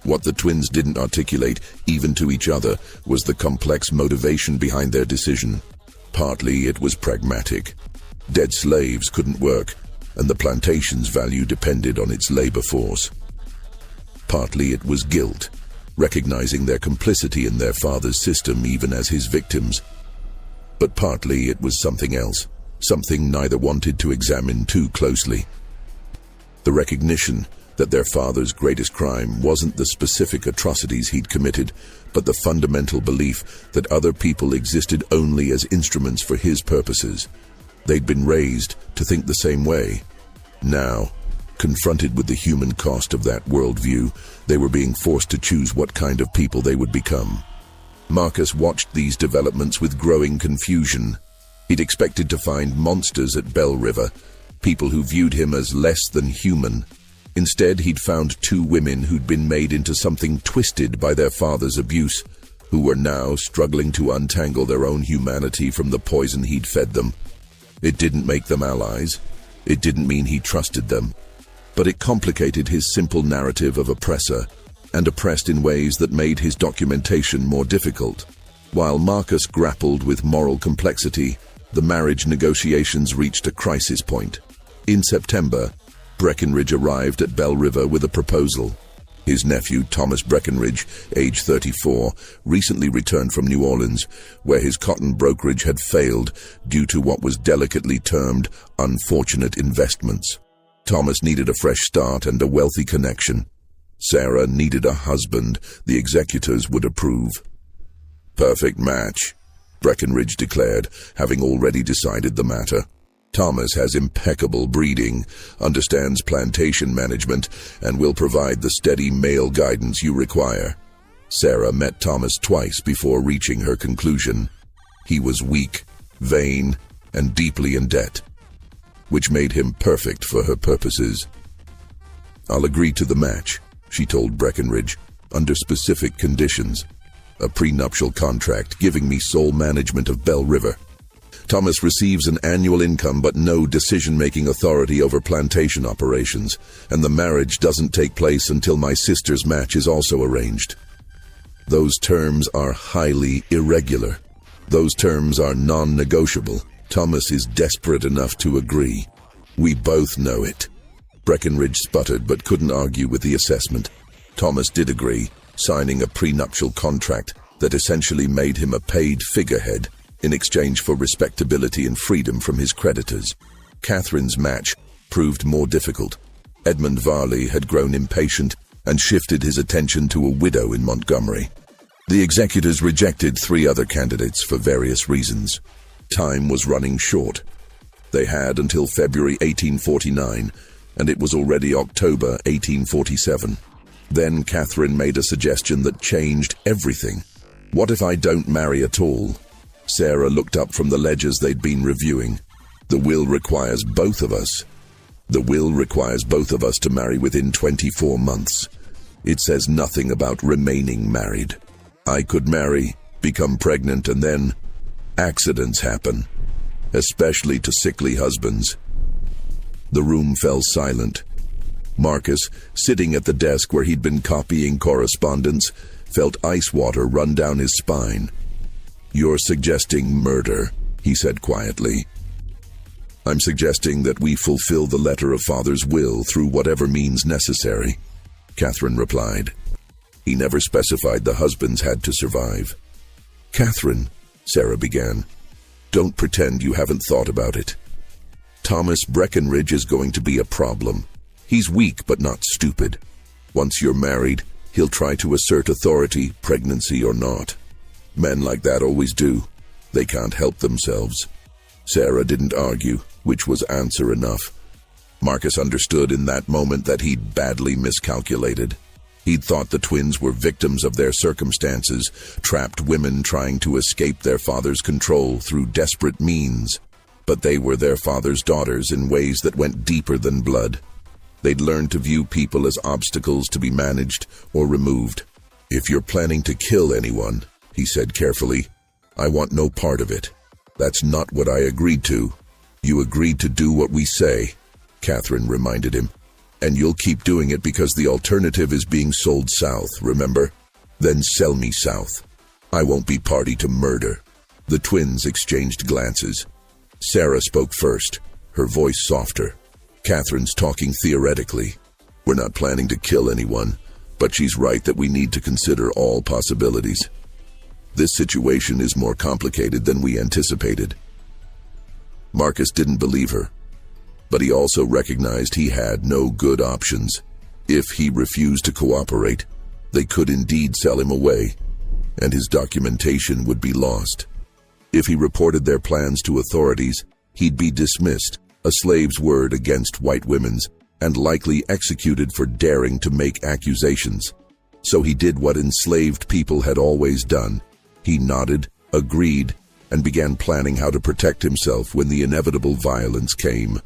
What the twins didn't articulate, even to each other, was the complex motivation behind their decision. Partly it was pragmatic. Dead slaves couldn't work, and the plantation's value depended on its labor force. Partly it was guilt, recognizing their complicity in their father's system even as his victims. But partly it was something else, something neither wanted to examine too closely. The recognition that their father's greatest crime wasn't the specific atrocities he'd committed, but the fundamental belief that other people existed only as instruments for his purposes. They'd been raised to think the same way. Now, confronted with the human cost of that worldview, they were being forced to choose what kind of people they would become. Marcus watched these developments with growing confusion. He'd expected to find monsters at Bell River, people who viewed him as less than human. Instead, he'd found two women who'd been made into something twisted by their father's abuse, who were now struggling to untangle their own humanity from the poison he'd fed them. It didn't make them allies. It didn't mean he trusted them. But it complicated his simple narrative of oppressor, and oppressed in ways that made his documentation more difficult. While Marcus grappled with moral complexity, the marriage negotiations reached a crisis point. In September, Breckenridge arrived at Bell River with a proposal. His nephew, Thomas Breckenridge, age 34, recently returned from New Orleans, where his cotton brokerage had failed due to what was delicately termed unfortunate investments. Thomas needed a fresh start and a wealthy connection. Sarah needed a husband the executors would approve. Perfect match, Breckenridge declared, having already decided the matter. Thomas has impeccable breeding, understands plantation management, and will provide the steady male guidance you require. Sarah met Thomas twice before reaching her conclusion. He was weak, vain, and deeply in debt, which made him perfect for her purposes. "I'll agree to the match," she told Breckenridge, "under specific conditions. A prenuptial contract giving me sole management of Bell River. Thomas receives an annual income but no decision-making authority over plantation operations, and the marriage doesn't take place until my sister's match is also arranged." Those terms are highly irregular. Those terms are non-negotiable. Thomas is desperate enough to agree. We both know it. Breckenridge sputtered but couldn't argue with the assessment. Thomas did agree, signing a prenuptial contract that essentially made him a paid figurehead in exchange for respectability and freedom from his creditors. Catherine's match proved more difficult. Edmund Varley had grown impatient and shifted his attention to a widow in Montgomery. The executors rejected 3 other candidates for various reasons. Time was running short. They had until February 1849, and it was already October 1847. Then Catherine made a suggestion that changed everything. "What if I don't marry at all?" Sarah looked up from the ledgers they'd been reviewing. "The will requires both of us. The will requires both of us to marry within 24 months. It says nothing about remaining married. I could marry, become pregnant, and then accidents happen, especially to sickly husbands." The room fell silent. Marcus, sitting at the desk where he'd been copying correspondence, felt ice water run down his spine. "You're suggesting murder," he said quietly. "I'm suggesting that we fulfill the letter of Father's will through whatever means necessary," Catherine replied. "He never specified the husbands had to survive." "Catherine," Sarah began, "don't pretend you haven't thought about it. Thomas Breckenridge is going to be a problem. He's weak but not stupid. Once you're married, he'll try to assert authority, pregnancy or not. Men like that always do. They can't help themselves." Sarah didn't argue, which was answer enough. Marcus understood in that moment that he'd badly miscalculated. He'd thought the twins were victims of their circumstances, trapped women trying to escape their father's control through desperate means. But they were their father's daughters in ways that went deeper than blood. They'd learned to view people as obstacles to be managed or removed. "If you're planning to kill anyone," he said carefully, "I want no part of it. That's not what I agreed to. You agreed to do what we say. Catherine reminded him. And you'll keep doing it because the alternative is being sold south, remember? Then sell me south. I won't be party to murder. The twins exchanged glances. Sarah spoke first, her voice softer. Catherine's talking theoretically. We're not planning to kill anyone, but she's right that we need to consider all possibilities. This situation is more complicated than we anticipated. Marcus didn't believe her, but he also recognized he had no good options. If he refused to cooperate, they could indeed sell him away, and his documentation would be lost. If he reported their plans to authorities, he'd be dismissed, a slave's word against white women's, and likely executed for daring to make accusations. So he did what enslaved people had always done. He nodded, agreed, and began planning how to protect himself when the inevitable violence came.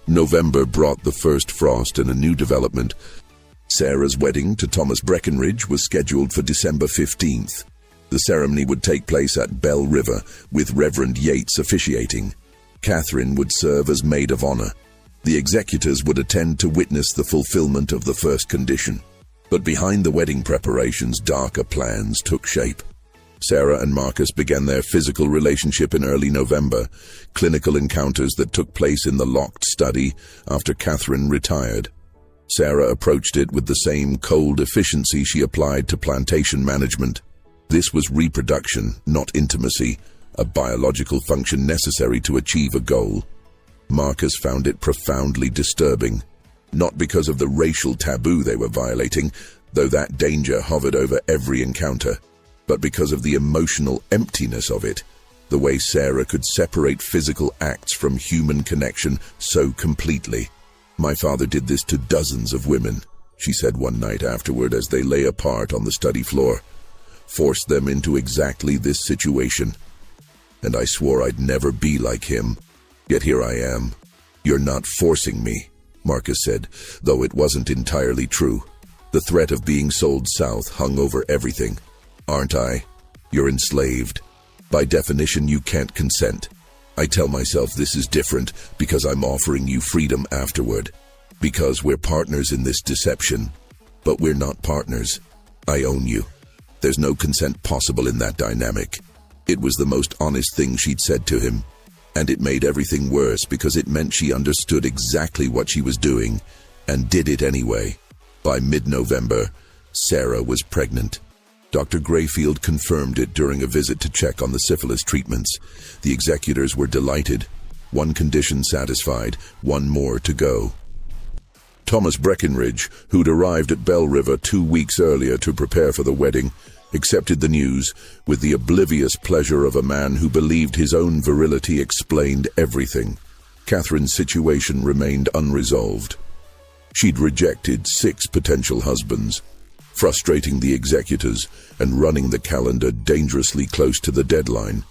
November brought the first frost and a new development. Sarah's wedding to Thomas Breckenridge was scheduled for December 15th. The ceremony would take place at Bell River, with Reverend Yates officiating. Catherine would serve as maid of honor. The executors would attend to witness the fulfillment of the first condition. But behind the wedding preparations, darker plans took shape. Sarah and Marcus began their physical relationship in early November, clinical encounters that took place in the locked study after Catherine retired. Sarah approached it with the same cold efficiency she applied to plantation management. This was reproduction, not intimacy, a biological function necessary to achieve a goal. Marcus found it profoundly disturbing, not because of the racial taboo they were violating, though that danger hovered over every encounter, but because of the emotional emptiness of it, the way Sarah could separate physical acts from human connection so completely. "My father did this to dozens of women," she said one night afterward as they lay apart on the study floor. "Forced them into exactly this situation. And I swore I'd never be like him. Yet here I am." "You're not forcing me," Marcus said, though it wasn't entirely true. The threat of being sold south hung over everything. "Aren't I? You're enslaved. By definition, you can't consent. I tell myself this is different because I'm offering you freedom afterward. Because we're partners in this deception. But we're not partners. I own you. There's no consent possible in that dynamic." It was the most honest thing she'd said to him, and it made everything worse because it meant she understood exactly what she was doing and did it anyway. By mid-November, Sarah was pregnant. Dr. Grayfield confirmed it during a visit to check on the syphilis treatments. The executors were delighted. One condition satisfied, one more to go. Thomas Breckenridge, who'd arrived at Bell River 2 weeks earlier to prepare for the wedding, accepted the news with the oblivious pleasure of a man who believed his own virility explained everything. Catherine's situation remained unresolved. She'd rejected 6 potential husbands, frustrating the executors and running the calendar dangerously close to the deadline.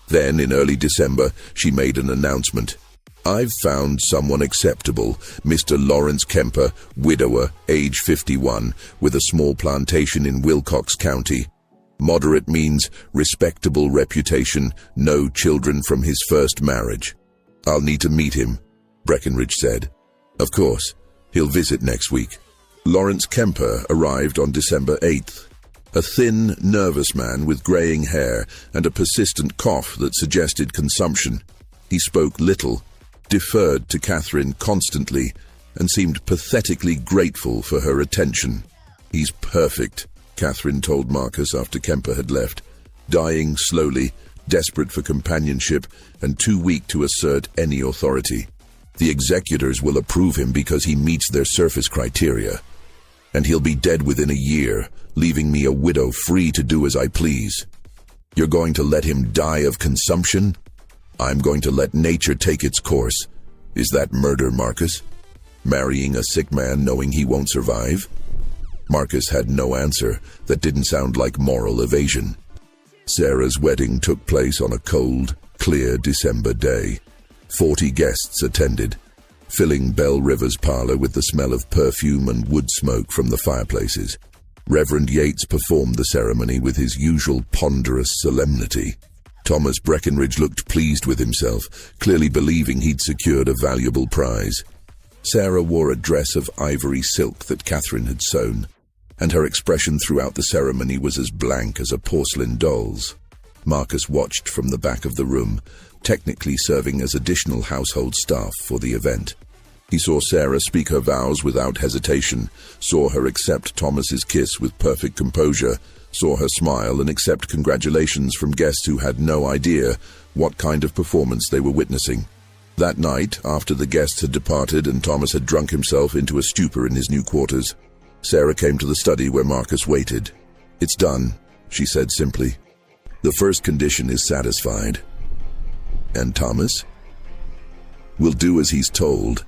Then, in early December, she made an announcement. "I've found someone acceptable, Mr. Lawrence Kemper, widower, age 51, with a small plantation in Wilcox County. Moderate means respectable reputation, no children from his first marriage. I'll need to meet him," Breckenridge said. "Of course, he'll visit next week." Lawrence Kemper arrived on December 8th. A thin, nervous man with graying hair and a persistent cough that suggested consumption. He spoke little, deferred to Catherine constantly, and seemed pathetically grateful for her attention. "He's perfect," Catherine told Marcus after Kemper had left. "Dying slowly, desperate for companionship, and too weak to assert any authority. The executors will approve him because he meets their surface criteria. And he'll be dead within a year, leaving me a widow free to do as I please. You're going to let him die of consumption? I'm going to let nature take its course. Is that murder, Marcus? Marrying a sick man knowing he won't survive?" Marcus had no answer that didn't sound like moral evasion. Sarah's wedding took place on a cold, clear December day. 40 guests attended, filling Bell River's parlor with the smell of perfume and wood smoke from the fireplaces. Reverend Yates performed the ceremony with his usual ponderous solemnity. Thomas Breckenridge looked pleased with himself, clearly believing he'd secured a valuable prize. Sarah wore a dress of ivory silk that Catherine had sewn, and her expression throughout the ceremony was as blank as a porcelain doll's. Marcus watched from the back of the room, technically serving as additional household staff for the event. He saw Sarah speak her vows without hesitation, saw her accept Thomas's kiss with perfect composure, saw her smile and accept congratulations from guests who had no idea what kind of performance they were witnessing. That night, after the guests had departed and Thomas had drunk himself into a stupor in his new quarters, Sarah came to the study where Marcus waited. "It's done," she said simply. "The first condition is satisfied." "And Thomas?" "Will do as he's told.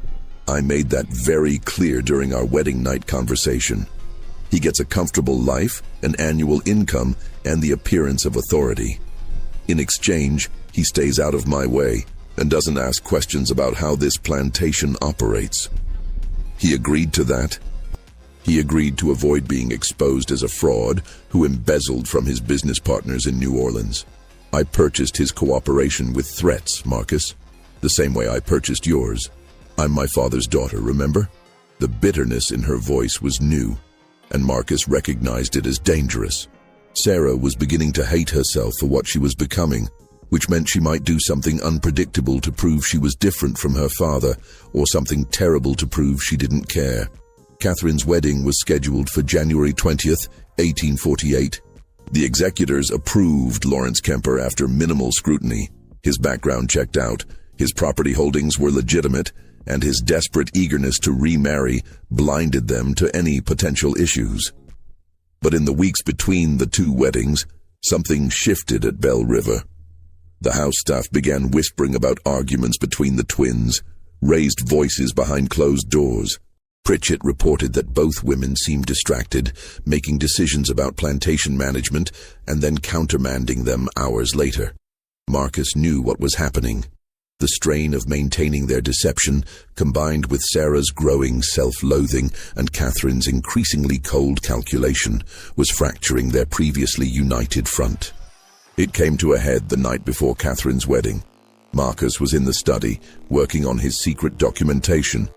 I made that very clear during our wedding night conversation. He gets a comfortable life, an annual income, and the appearance of authority. In exchange, he stays out of my way and doesn't ask questions about how this plantation operates." He agreed to that. He agreed to avoid being exposed as a fraud who embezzled from his business partners in New Orleans. "I purchased his cooperation with threats, Marcus, the same way I purchased yours. I'm my father's daughter, remember?" The bitterness in her voice was new, and Marcus recognized it as dangerous. Sarah was beginning to hate herself for what she was becoming, which meant she might do something unpredictable to prove she was different from her father, or something terrible to prove she didn't care. Catherine's wedding was scheduled for January 20th, 1848. The executors approved Lawrence Kemper after minimal scrutiny. His background checked out, his property holdings were legitimate, and his desperate eagerness to remarry blinded them to any potential issues. But in the weeks between the two weddings, something shifted at Belle River. The house staff began whispering about arguments between the twins, raised voices behind closed doors. Pritchett reported that both women seemed distracted, making decisions about plantation management and then countermanding them hours later. Marcus knew what was happening. The strain of maintaining their deception, combined with Sarah's growing self-loathing and Catherine's increasingly cold calculation, was fracturing their previously united front. It came to a head the night before Catherine's wedding. Marcus was in the study, working on his secret documentation,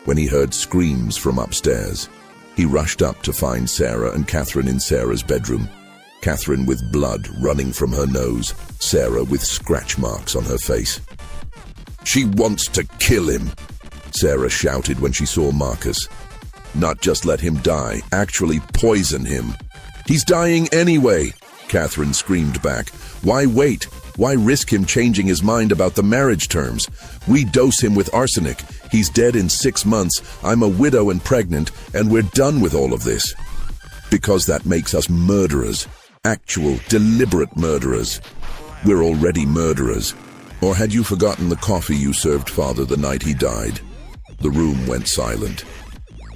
when he heard screams from upstairs. He rushed up to find Sarah and Catherine in Sarah's bedroom. Catherine with blood running from her nose, Sarah with scratch marks on her face. "She wants to kill him," Sarah shouted when she saw Marcus. "Not just let him die, actually poison him." "He's dying anyway," Catherine screamed back. "Why wait? Why risk him changing his mind about the marriage terms? We dose him with arsenic. He's dead in 6 months. I'm a widow and pregnant, and we're done with all of this." "Because that makes us murderers. Actual, deliberate murderers. We're already murderers. Or had you forgotten the coffee you served Father the night he died?" The room went silent.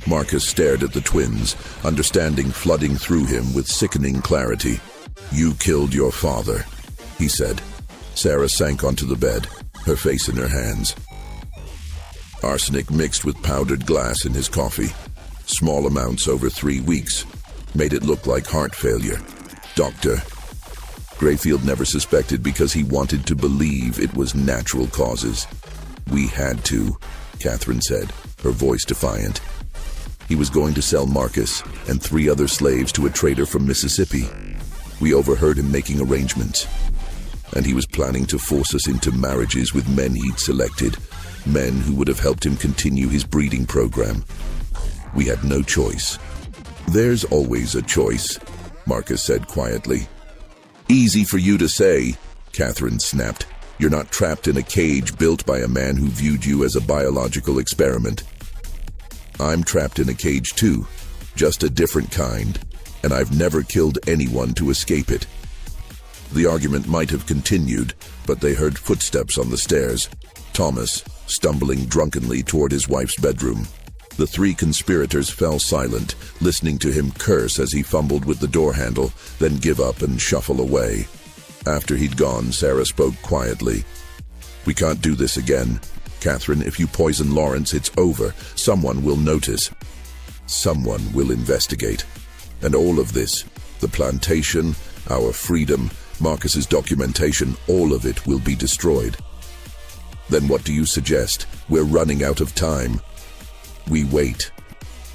Marcus stared at the twins, understanding flooding through him with sickening clarity. "You killed your father," he said. Sarah sank onto the bed, her face in her hands. "Arsenic mixed with powdered glass in his coffee. Small amounts over 3 weeks. Made it look like heart failure. Doctor." Grayfield never suspected because he wanted to believe it was natural causes. "We had to," Catherine said, her voice defiant. "He was going to sell Marcus and 3 other slaves to a trader from Mississippi. We overheard him making arrangements. And he was planning to force us into marriages with men he'd selected, men who would have helped him continue his breeding program. We had no choice." "There's always a choice," Marcus said quietly. "Easy for you to say," Catherine snapped. "You're not trapped in a cage built by a man who viewed you as a biological experiment. I'm trapped in a cage too, just a different kind, and I've never killed anyone to escape it." The argument might have continued, but they heard footsteps on the stairs. Thomas, stumbling drunkenly toward his wife's bedroom. The 3 conspirators fell silent, listening to him curse as he fumbled with the door handle, then give up and shuffle away. After he'd gone, Sarah spoke quietly. "We can't do this again. Catherine, if you poison Lawrence, it's over. Someone will notice. Someone will investigate. And all of this, the plantation, our freedom, Marcus's documentation, all of it will be destroyed." "Then what do you suggest? We're running out of time." We wait.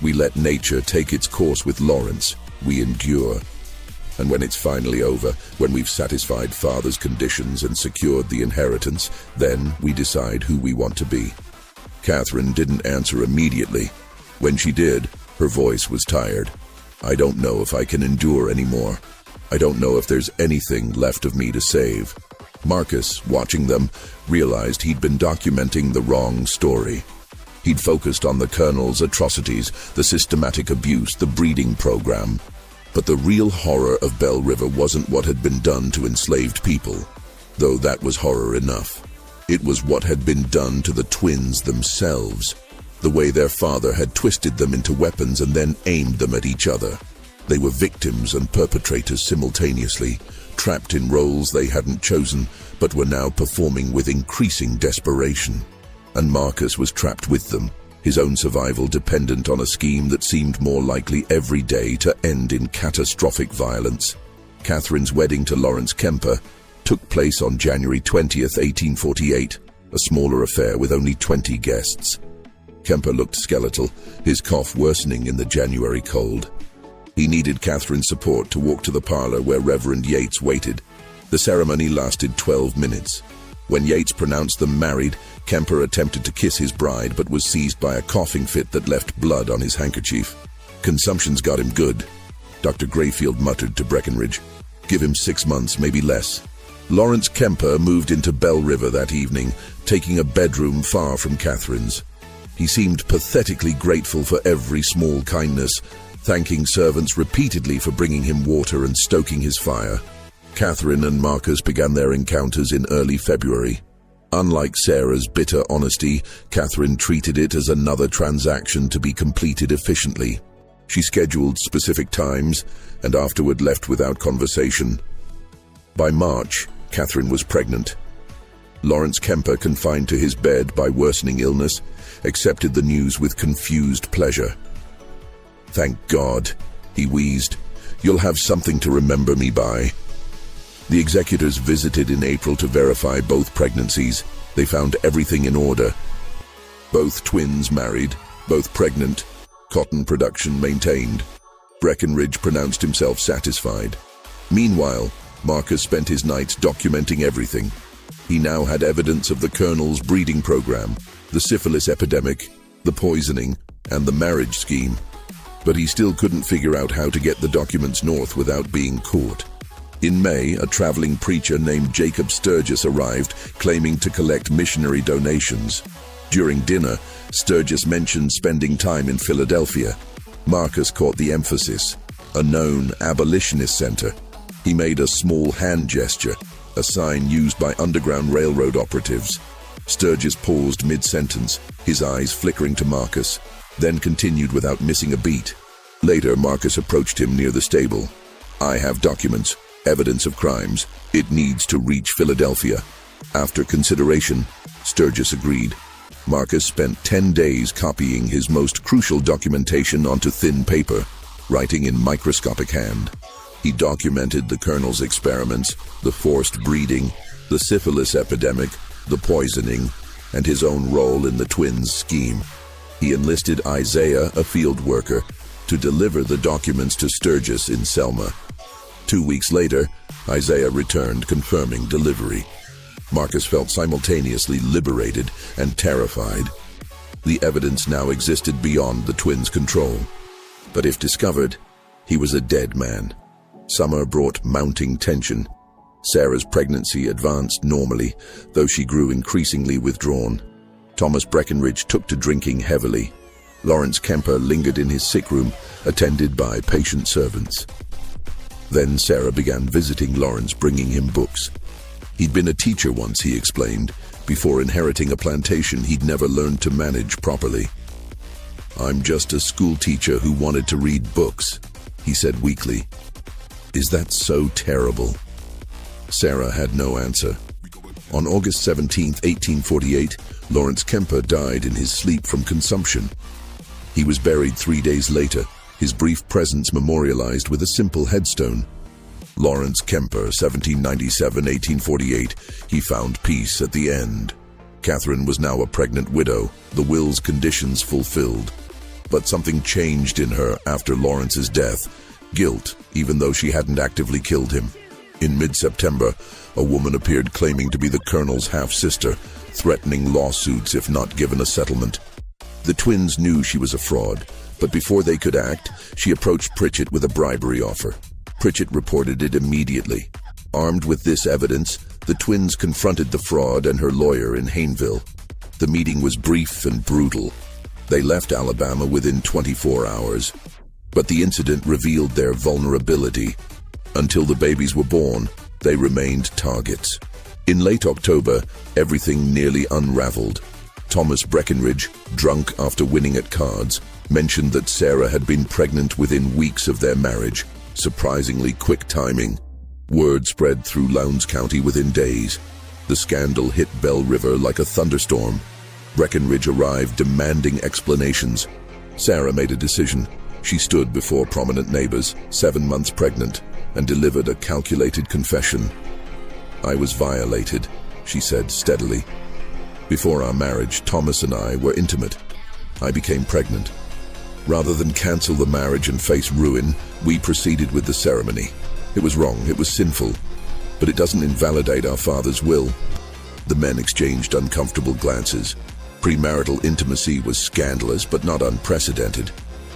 We let nature take its course with Lawrence. We endure. And when it's finally over, when we've satisfied father's conditions and secured the inheritance, then we decide who we want to be. Catherine didn't answer immediately. When she did, her voice was tired. I don't know if I can endure anymore. I don't know if there's anything left of me to save. Marcus, watching them, realized he'd been documenting the wrong story. He'd focused on the Colonel's atrocities, the systematic abuse, the breeding program. But the real horror of Bell River wasn't what had been done to enslaved people, though that was horror enough. It was what had been done to the twins themselves, the way their father had twisted them into weapons and then aimed them at each other. They were victims and perpetrators simultaneously, trapped in roles they hadn't chosen, but were now performing with increasing desperation. And Marcus was trapped with them, his own survival dependent on a scheme that seemed more likely every day to end in catastrophic violence. Catherine's wedding to Lawrence Kemper took place on January 20th, 1848, a smaller affair with only 20 guests. Kemper looked skeletal, his cough worsening in the January cold. He needed Catherine's support to walk to the parlor where Reverend Yates waited. The ceremony lasted 12 minutes. When Yates pronounced them married, Kemper attempted to kiss his bride but was seized by a coughing fit that left blood on his handkerchief. Consumption's got him good, Dr. Grayfield muttered to Breckenridge. Give him 6 months, maybe less. Lawrence Kemper moved into Bell River that evening, taking a bedroom far from Catherine's. He seemed pathetically grateful for every small kindness, thanking servants repeatedly for bringing him water and stoking his fire. Catherine and Marcus began their encounters in early February. Unlike Sarah's bitter honesty, Catherine treated it as another transaction to be completed efficiently. She scheduled specific times and afterward left without conversation. By March, Catherine was pregnant. Lawrence Kemper, confined to his bed by worsening illness, accepted the news with confused pleasure. Thank God, he wheezed. You'll have something to remember me by. The executors visited in April to verify both pregnancies. They found everything in order. Both twins married, both pregnant, cotton production maintained. Breckenridge pronounced himself satisfied. Meanwhile, Marcus spent his nights documenting everything. He now had evidence of the Colonel's breeding program, the syphilis epidemic, the poisoning, and the marriage scheme. But he still couldn't figure out how to get the documents north without being caught. In May, a traveling preacher named Jacob Sturgis arrived, claiming to collect missionary donations. During dinner, Sturgis mentioned spending time in Philadelphia. Marcus caught the emphasis, a known abolitionist center. He made a small hand gesture, a sign used by Underground Railroad operatives. Sturgis paused mid-sentence, his eyes flickering to Marcus, then continued without missing a beat. Later, Marcus approached him near the stable. I have documents, evidence of crimes. It needs to reach Philadelphia. After consideration, Sturgis agreed. Marcus spent 10 days copying his most crucial documentation onto thin paper, writing in microscopic hand. He documented the Colonel's experiments, the forced breeding, the syphilis epidemic, the poisoning, and his own role in the twins' scheme. He enlisted Isaiah, a field worker, to deliver the documents to Sturgis in Selma. 2 weeks later, Isaiah returned, confirming delivery. Marcus felt simultaneously liberated and terrified. The evidence now existed beyond the twins' control. But if discovered, he was a dead man. Summer brought mounting tension. Sarah's pregnancy advanced normally, though she grew increasingly withdrawn. Thomas Breckenridge took to drinking heavily. Lawrence Kemper lingered in his sick room, attended by patient servants. Then Sarah began visiting Lawrence, bringing him books. He'd been a teacher once, he explained. Before inheriting a plantation, he'd never learned to manage properly. I'm just a school teacher who wanted to read books, he said weakly. Is that so terrible? Sarah had no answer. On August 17, 1848, Lawrence Kemper died in his sleep from consumption. He was buried 3 days later, his brief presence memorialized with a simple headstone. Lawrence Kemper, 1797-1848, he found peace at the end. Catherine was now a pregnant widow, the will's conditions fulfilled. But something changed in her after Lawrence's death. Guilt, even though she hadn't actively killed him. In mid-September, a woman appeared claiming to be the Colonel's half-sister, threatening lawsuits if not given a settlement. The twins knew she was a fraud, but before they could act, she approached Pritchett with a bribery offer. Pritchett reported it immediately. Armed with this evidence, the twins confronted the fraud and her lawyer in Hayneville. The meeting was brief and brutal. They left Alabama within 24 hours. But the incident revealed their vulnerability. Until the babies were born, they remained targets. In late October, everything nearly unraveled. Thomas Breckenridge, drunk after winning at cards, mentioned that Sarah had been pregnant within weeks of their marriage. Surprisingly quick timing. Word spread through Lowndes County within days. The scandal hit Bell River like a thunderstorm. Breckenridge arrived demanding explanations. Sarah made a decision. She stood before prominent neighbors, 7 months pregnant, and delivered a calculated confession. "I was violated," she said steadily. "Before our marriage, Thomas and I were intimate. I became pregnant. Rather than cancel the marriage and face ruin, we proceeded with the ceremony. It was wrong, it was sinful, but it doesn't invalidate our father's will." The men exchanged uncomfortable glances. Premarital intimacy was scandalous but not unprecedented.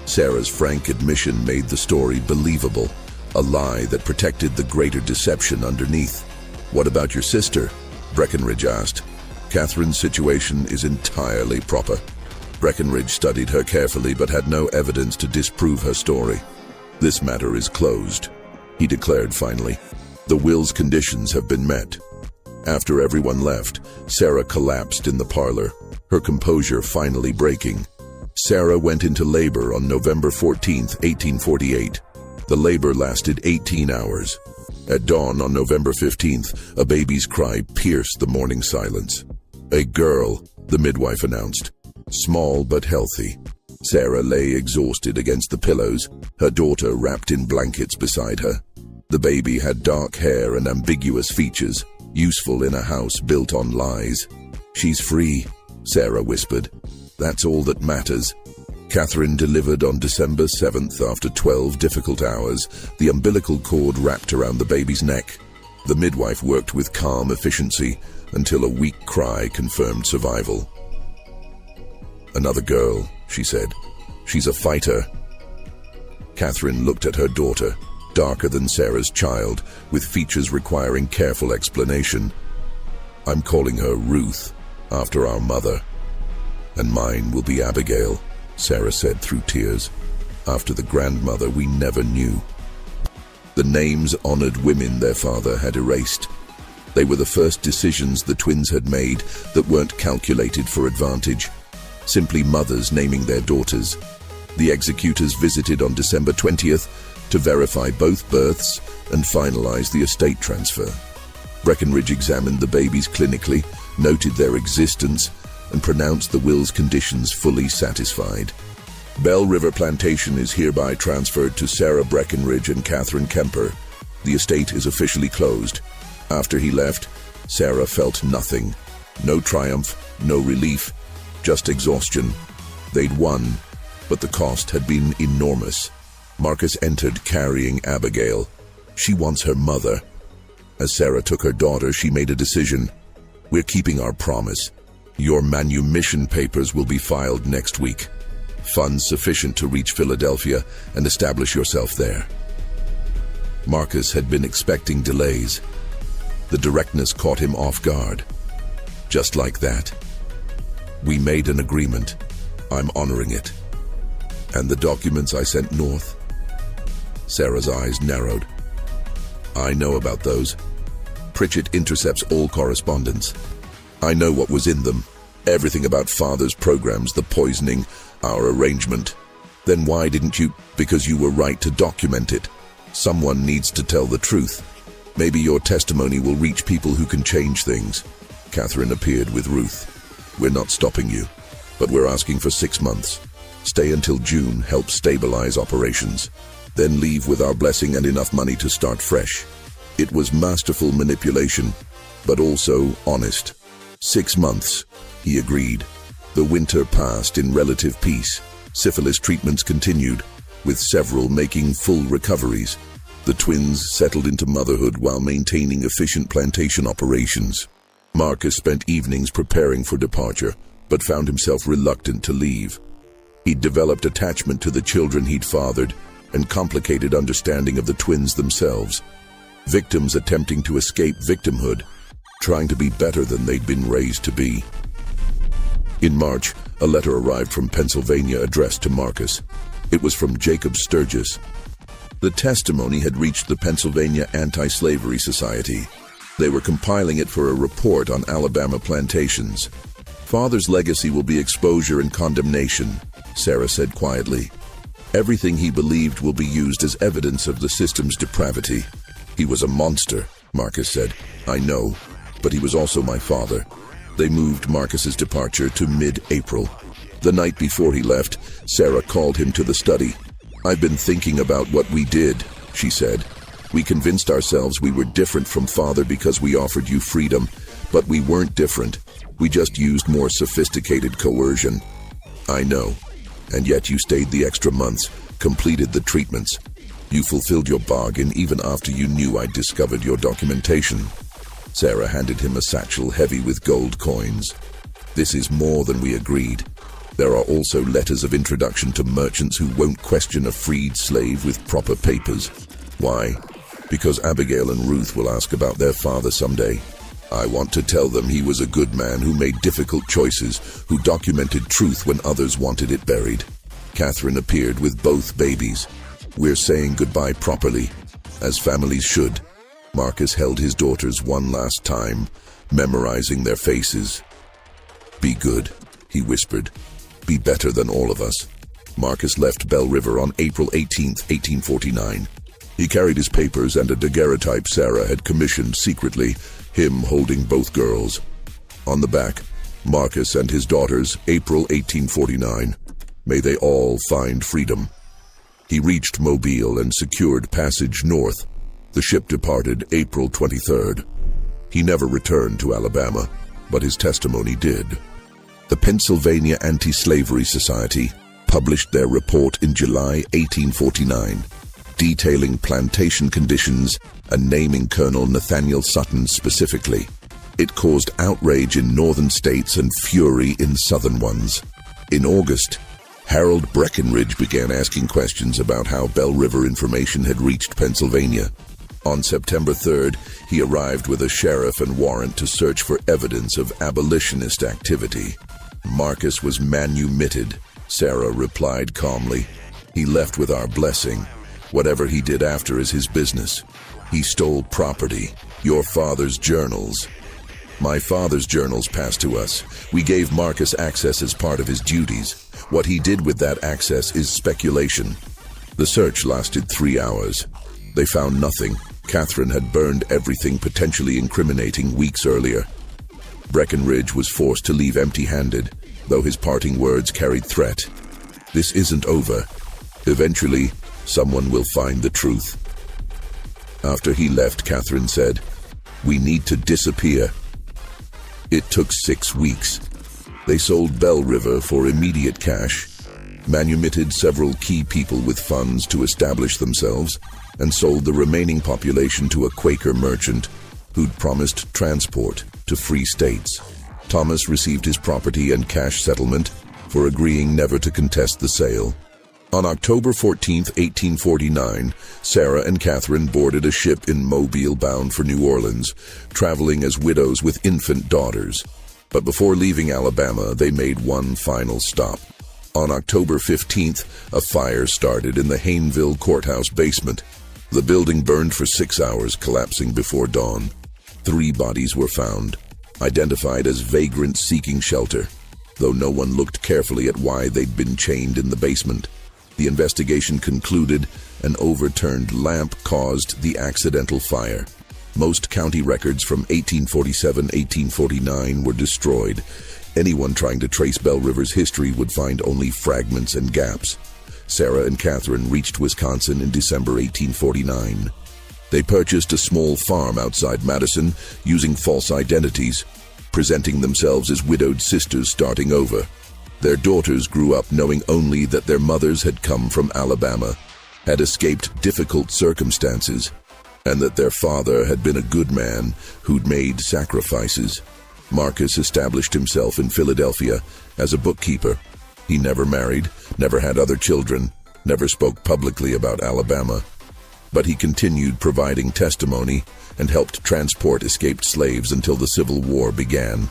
Sarah's frank admission made the story believable, a lie that protected the greater deception underneath. "What about your sister?" Breckenridge asked. "Catherine's situation is entirely proper." Breckenridge studied her carefully but had no evidence to disprove her story. "This matter is closed," he declared finally. "The will's conditions have been met." After everyone left, Sarah collapsed in the parlor, her composure finally breaking. Sarah went into labor on November 14, 1848. The labor lasted 18 hours. At dawn on November 15th, a baby's cry pierced the morning silence. "A girl," the midwife announced. "Small but healthy." Sarah lay exhausted against the pillows, her daughter wrapped in blankets beside her. The baby had dark hair and ambiguous features, useful in a house built on lies. "She's free," Sarah whispered. "That's all that matters." Catherine delivered on December 7th after 12 difficult hours, the umbilical cord wrapped around the baby's neck. The midwife worked with calm efficiency until a weak cry confirmed survival. "Another girl," she said. "She's a fighter." Catherine looked at her daughter, darker than Sarah's child, with features requiring careful explanation. "I'm calling her Ruth, after our mother. And mine will be Abigail," Sarah said through tears. "After the grandmother we never knew." The names honored women their father had erased. They were the first decisions the twins had made that weren't calculated for advantage. Simply mothers naming their daughters. The executors visited on December 20th to verify both births and finalize the estate transfer. Breckenridge examined the babies clinically, noted their existence, and pronounced the will's conditions fully satisfied. Bell River Plantation is hereby transferred to Sarah Breckenridge and Catherine Kemper. The estate is officially closed. After he left, Sarah felt nothing. No triumph, no relief, just exhaustion. They'd won, but the cost had been enormous. Marcus entered carrying Abigail. She wants her mother. As Sarah took her daughter, she made a decision. "We're keeping our promise. Your manumission papers will be filed next week. Funds sufficient to reach Philadelphia and establish yourself there." Marcus had been expecting delays. The directness caught him off guard. Just like that. "We made an agreement. I'm honoring it. And the documents I sent north?" Sarah's eyes narrowed. "I know about those. Pritchett intercepts all correspondence. I know what was in them. Everything about Father's programs, the poisoning, our arrangement. Then why didn't you? Because you were right to document it. Someone needs to tell the truth. Maybe your testimony will reach people who can change things." Catherine appeared with Ruth. "We're not stopping you, but we're asking for 6 months. Stay until June, help stabilize operations. Then leave with our blessing and enough money to start fresh." It was masterful manipulation, but also honest. 6 months, he agreed. The winter passed in relative peace. Syphilis treatments continued, with several making full recoveries. The twins settled into motherhood while maintaining efficient plantation operations. Marcus spent evenings preparing for departure, but found himself reluctant to leave. He'd developed attachment to the children he'd fathered and complicated understanding of the twins themselves. Victims attempting to escape victimhood, trying to be better than they'd been raised to be. In March, a letter arrived from Pennsylvania addressed to Marcus. It was from Jacob Sturgis. The testimony had reached the Pennsylvania Anti-Slavery Society. They were compiling it for a report on Alabama plantations. "Father's legacy will be exposure and condemnation," Sarah said quietly. "Everything he believed will be used as evidence of the system's depravity." "He was a monster," Marcus said. "I know, but he was also my father." They moved Marcus's departure to mid-April. The night before he left, Sarah called him to the study. "I've been thinking about what we did," she said. "We convinced ourselves we were different from Father because we offered you freedom, but we weren't different. We just used more sophisticated coercion." "I know. And yet you stayed the extra months, completed the treatments. You fulfilled your bargain even after you knew I'd discovered your documentation." Sarah handed him a satchel heavy with gold coins. "This is more than we agreed. There are also letters of introduction to merchants who won't question a freed slave with proper papers." "Why?" "Because Abigail and Ruth will ask about their father someday. I want to tell them he was a good man who made difficult choices, who documented truth when others wanted it buried." Catherine appeared with both babies. "We're saying goodbye properly, as families should." Marcus held his daughters one last time, memorizing their faces. "Be good," he whispered. "Be better than all of us." Marcus left Bell River on April 18, 1849. He carried his papers and a daguerreotype Sarah had commissioned secretly, him holding both girls. On the back, Marcus and his daughters, April 1849. May they all find freedom. He reached Mobile and secured passage north. The ship departed April 23rd. He never returned to Alabama, but his testimony did. The Pennsylvania Anti-Slavery Society published their report in July 1849, detailing plantation conditions and naming Colonel Nathaniel Sutton specifically. It caused outrage in northern states and fury in southern ones. In August, Harold Breckinridge began asking questions about how Bell River information had reached Pennsylvania. On September 3rd, he arrived with a sheriff and warrant to search for evidence of abolitionist activity. Marcus was manumitted, Sarah replied calmly. "He left with our blessing. Whatever he did after is his business. He stole property, your father's journals." "My father's journals passed to us. We gave Marcus access as part of his duties. What he did with that access is speculation." The search lasted 3 hours. They found nothing. Catherine had burned everything potentially incriminating weeks earlier. Breckinridge was forced to leave empty-handed, though his parting words carried threat. "This isn't over. Eventually, someone will find the truth." After he left, Catherine said, "We need to disappear." It took 6 weeks. They sold Bell River for immediate cash, manumitted several key people with funds to establish themselves, and sold the remaining population to a Quaker merchant who'd promised transport to free states. Thomas received his property and cash settlement for agreeing never to contest the sale. On October 14, 1849, Sarah and Catherine boarded a ship in Mobile bound for New Orleans, traveling as widows with infant daughters. But before leaving Alabama, they made one final stop. On October 15th, a fire started in the Hayneville courthouse basement. The building burned for 6 hours, collapsing before dawn. 3 bodies were found, identified as vagrants seeking shelter, though no one looked carefully at why they'd been chained in the basement. The investigation concluded an overturned lamp caused the accidental fire. Most county records from 1847-1849 were destroyed. Anyone trying to trace Bell River's history would find only fragments and gaps. Sarah and Catherine reached Wisconsin in December 1849. They purchased a small farm outside Madison using false identities, presenting themselves as widowed sisters starting over. Their daughters grew up knowing only that their mothers had come from Alabama, had escaped difficult circumstances, and that their father had been a good man who'd made sacrifices. Marcus established himself in Philadelphia as a bookkeeper. He never married, never had other children, never spoke publicly about Alabama. But he continued providing testimony and helped transport escaped slaves until the Civil War began.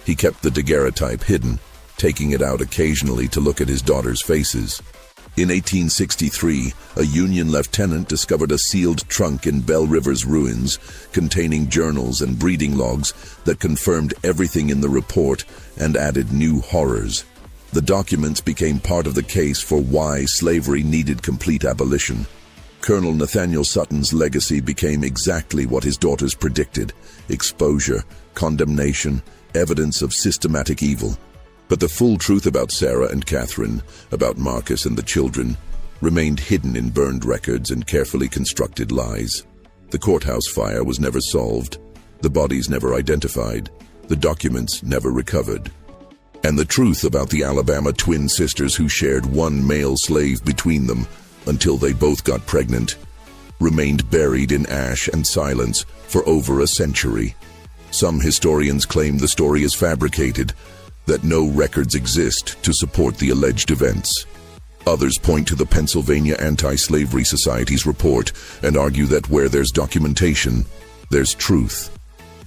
He kept the daguerreotype hidden, taking it out occasionally to look at his daughters' faces. In 1863, a Union lieutenant discovered a sealed trunk in Belle River's ruins containing journals and breeding logs that confirmed everything in the report and added new horrors. The documents became part of the case for why slavery needed complete abolition. Colonel Nathaniel Sutton's legacy became exactly what his daughters predicted: exposure, condemnation, evidence of systematic evil. But the full truth about Sarah and Catherine, about Marcus and the children, remained hidden in burned records and carefully constructed lies. The courthouse fire was never solved, the bodies never identified, the documents never recovered. And the truth about the Alabama twin sisters who shared one male slave between them until they both got pregnant remained buried in ash and silence for over a century. Some historians claim the story is fabricated, that no records exist to support the alleged events. Others point to the Pennsylvania Anti-Slavery Society's report and argue that where there's documentation, there's truth.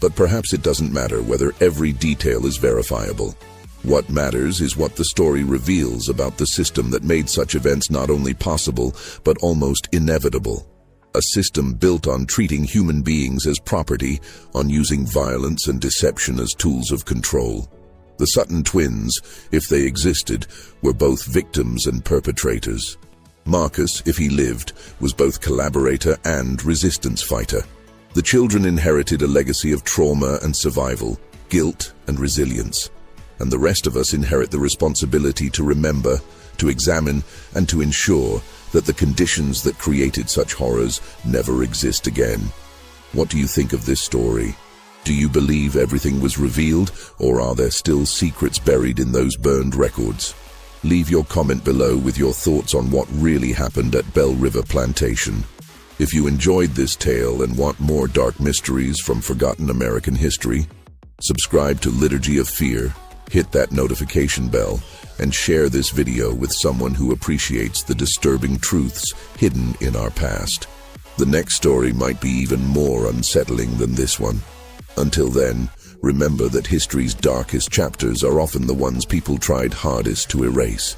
But perhaps it doesn't matter whether every detail is verifiable. What matters is what the story reveals about the system that made such events not only possible, but almost inevitable. A system built on treating human beings as property, on using violence and deception as tools of control. The Sutton twins, if they existed, were both victims and perpetrators. Marcus, if he lived, was both collaborator and resistance fighter. The children inherited a legacy of trauma and survival, guilt and resilience. And the rest of us inherit the responsibility to remember, to examine, and to ensure that the conditions that created such horrors never exist again. What do you think of this story? Do you believe everything was revealed, or are there still secrets buried in those burned records? Leave your comment below with your thoughts on what really happened at Belle River Plantation. If you enjoyed this tale and want more dark mysteries from forgotten American history, subscribe to Liturgy of Fear, hit that notification bell, and share this video with someone who appreciates the disturbing truths hidden in our past. The next story might be even more unsettling than this one. Until then, remember that history's darkest chapters are often the ones people tried hardest to erase.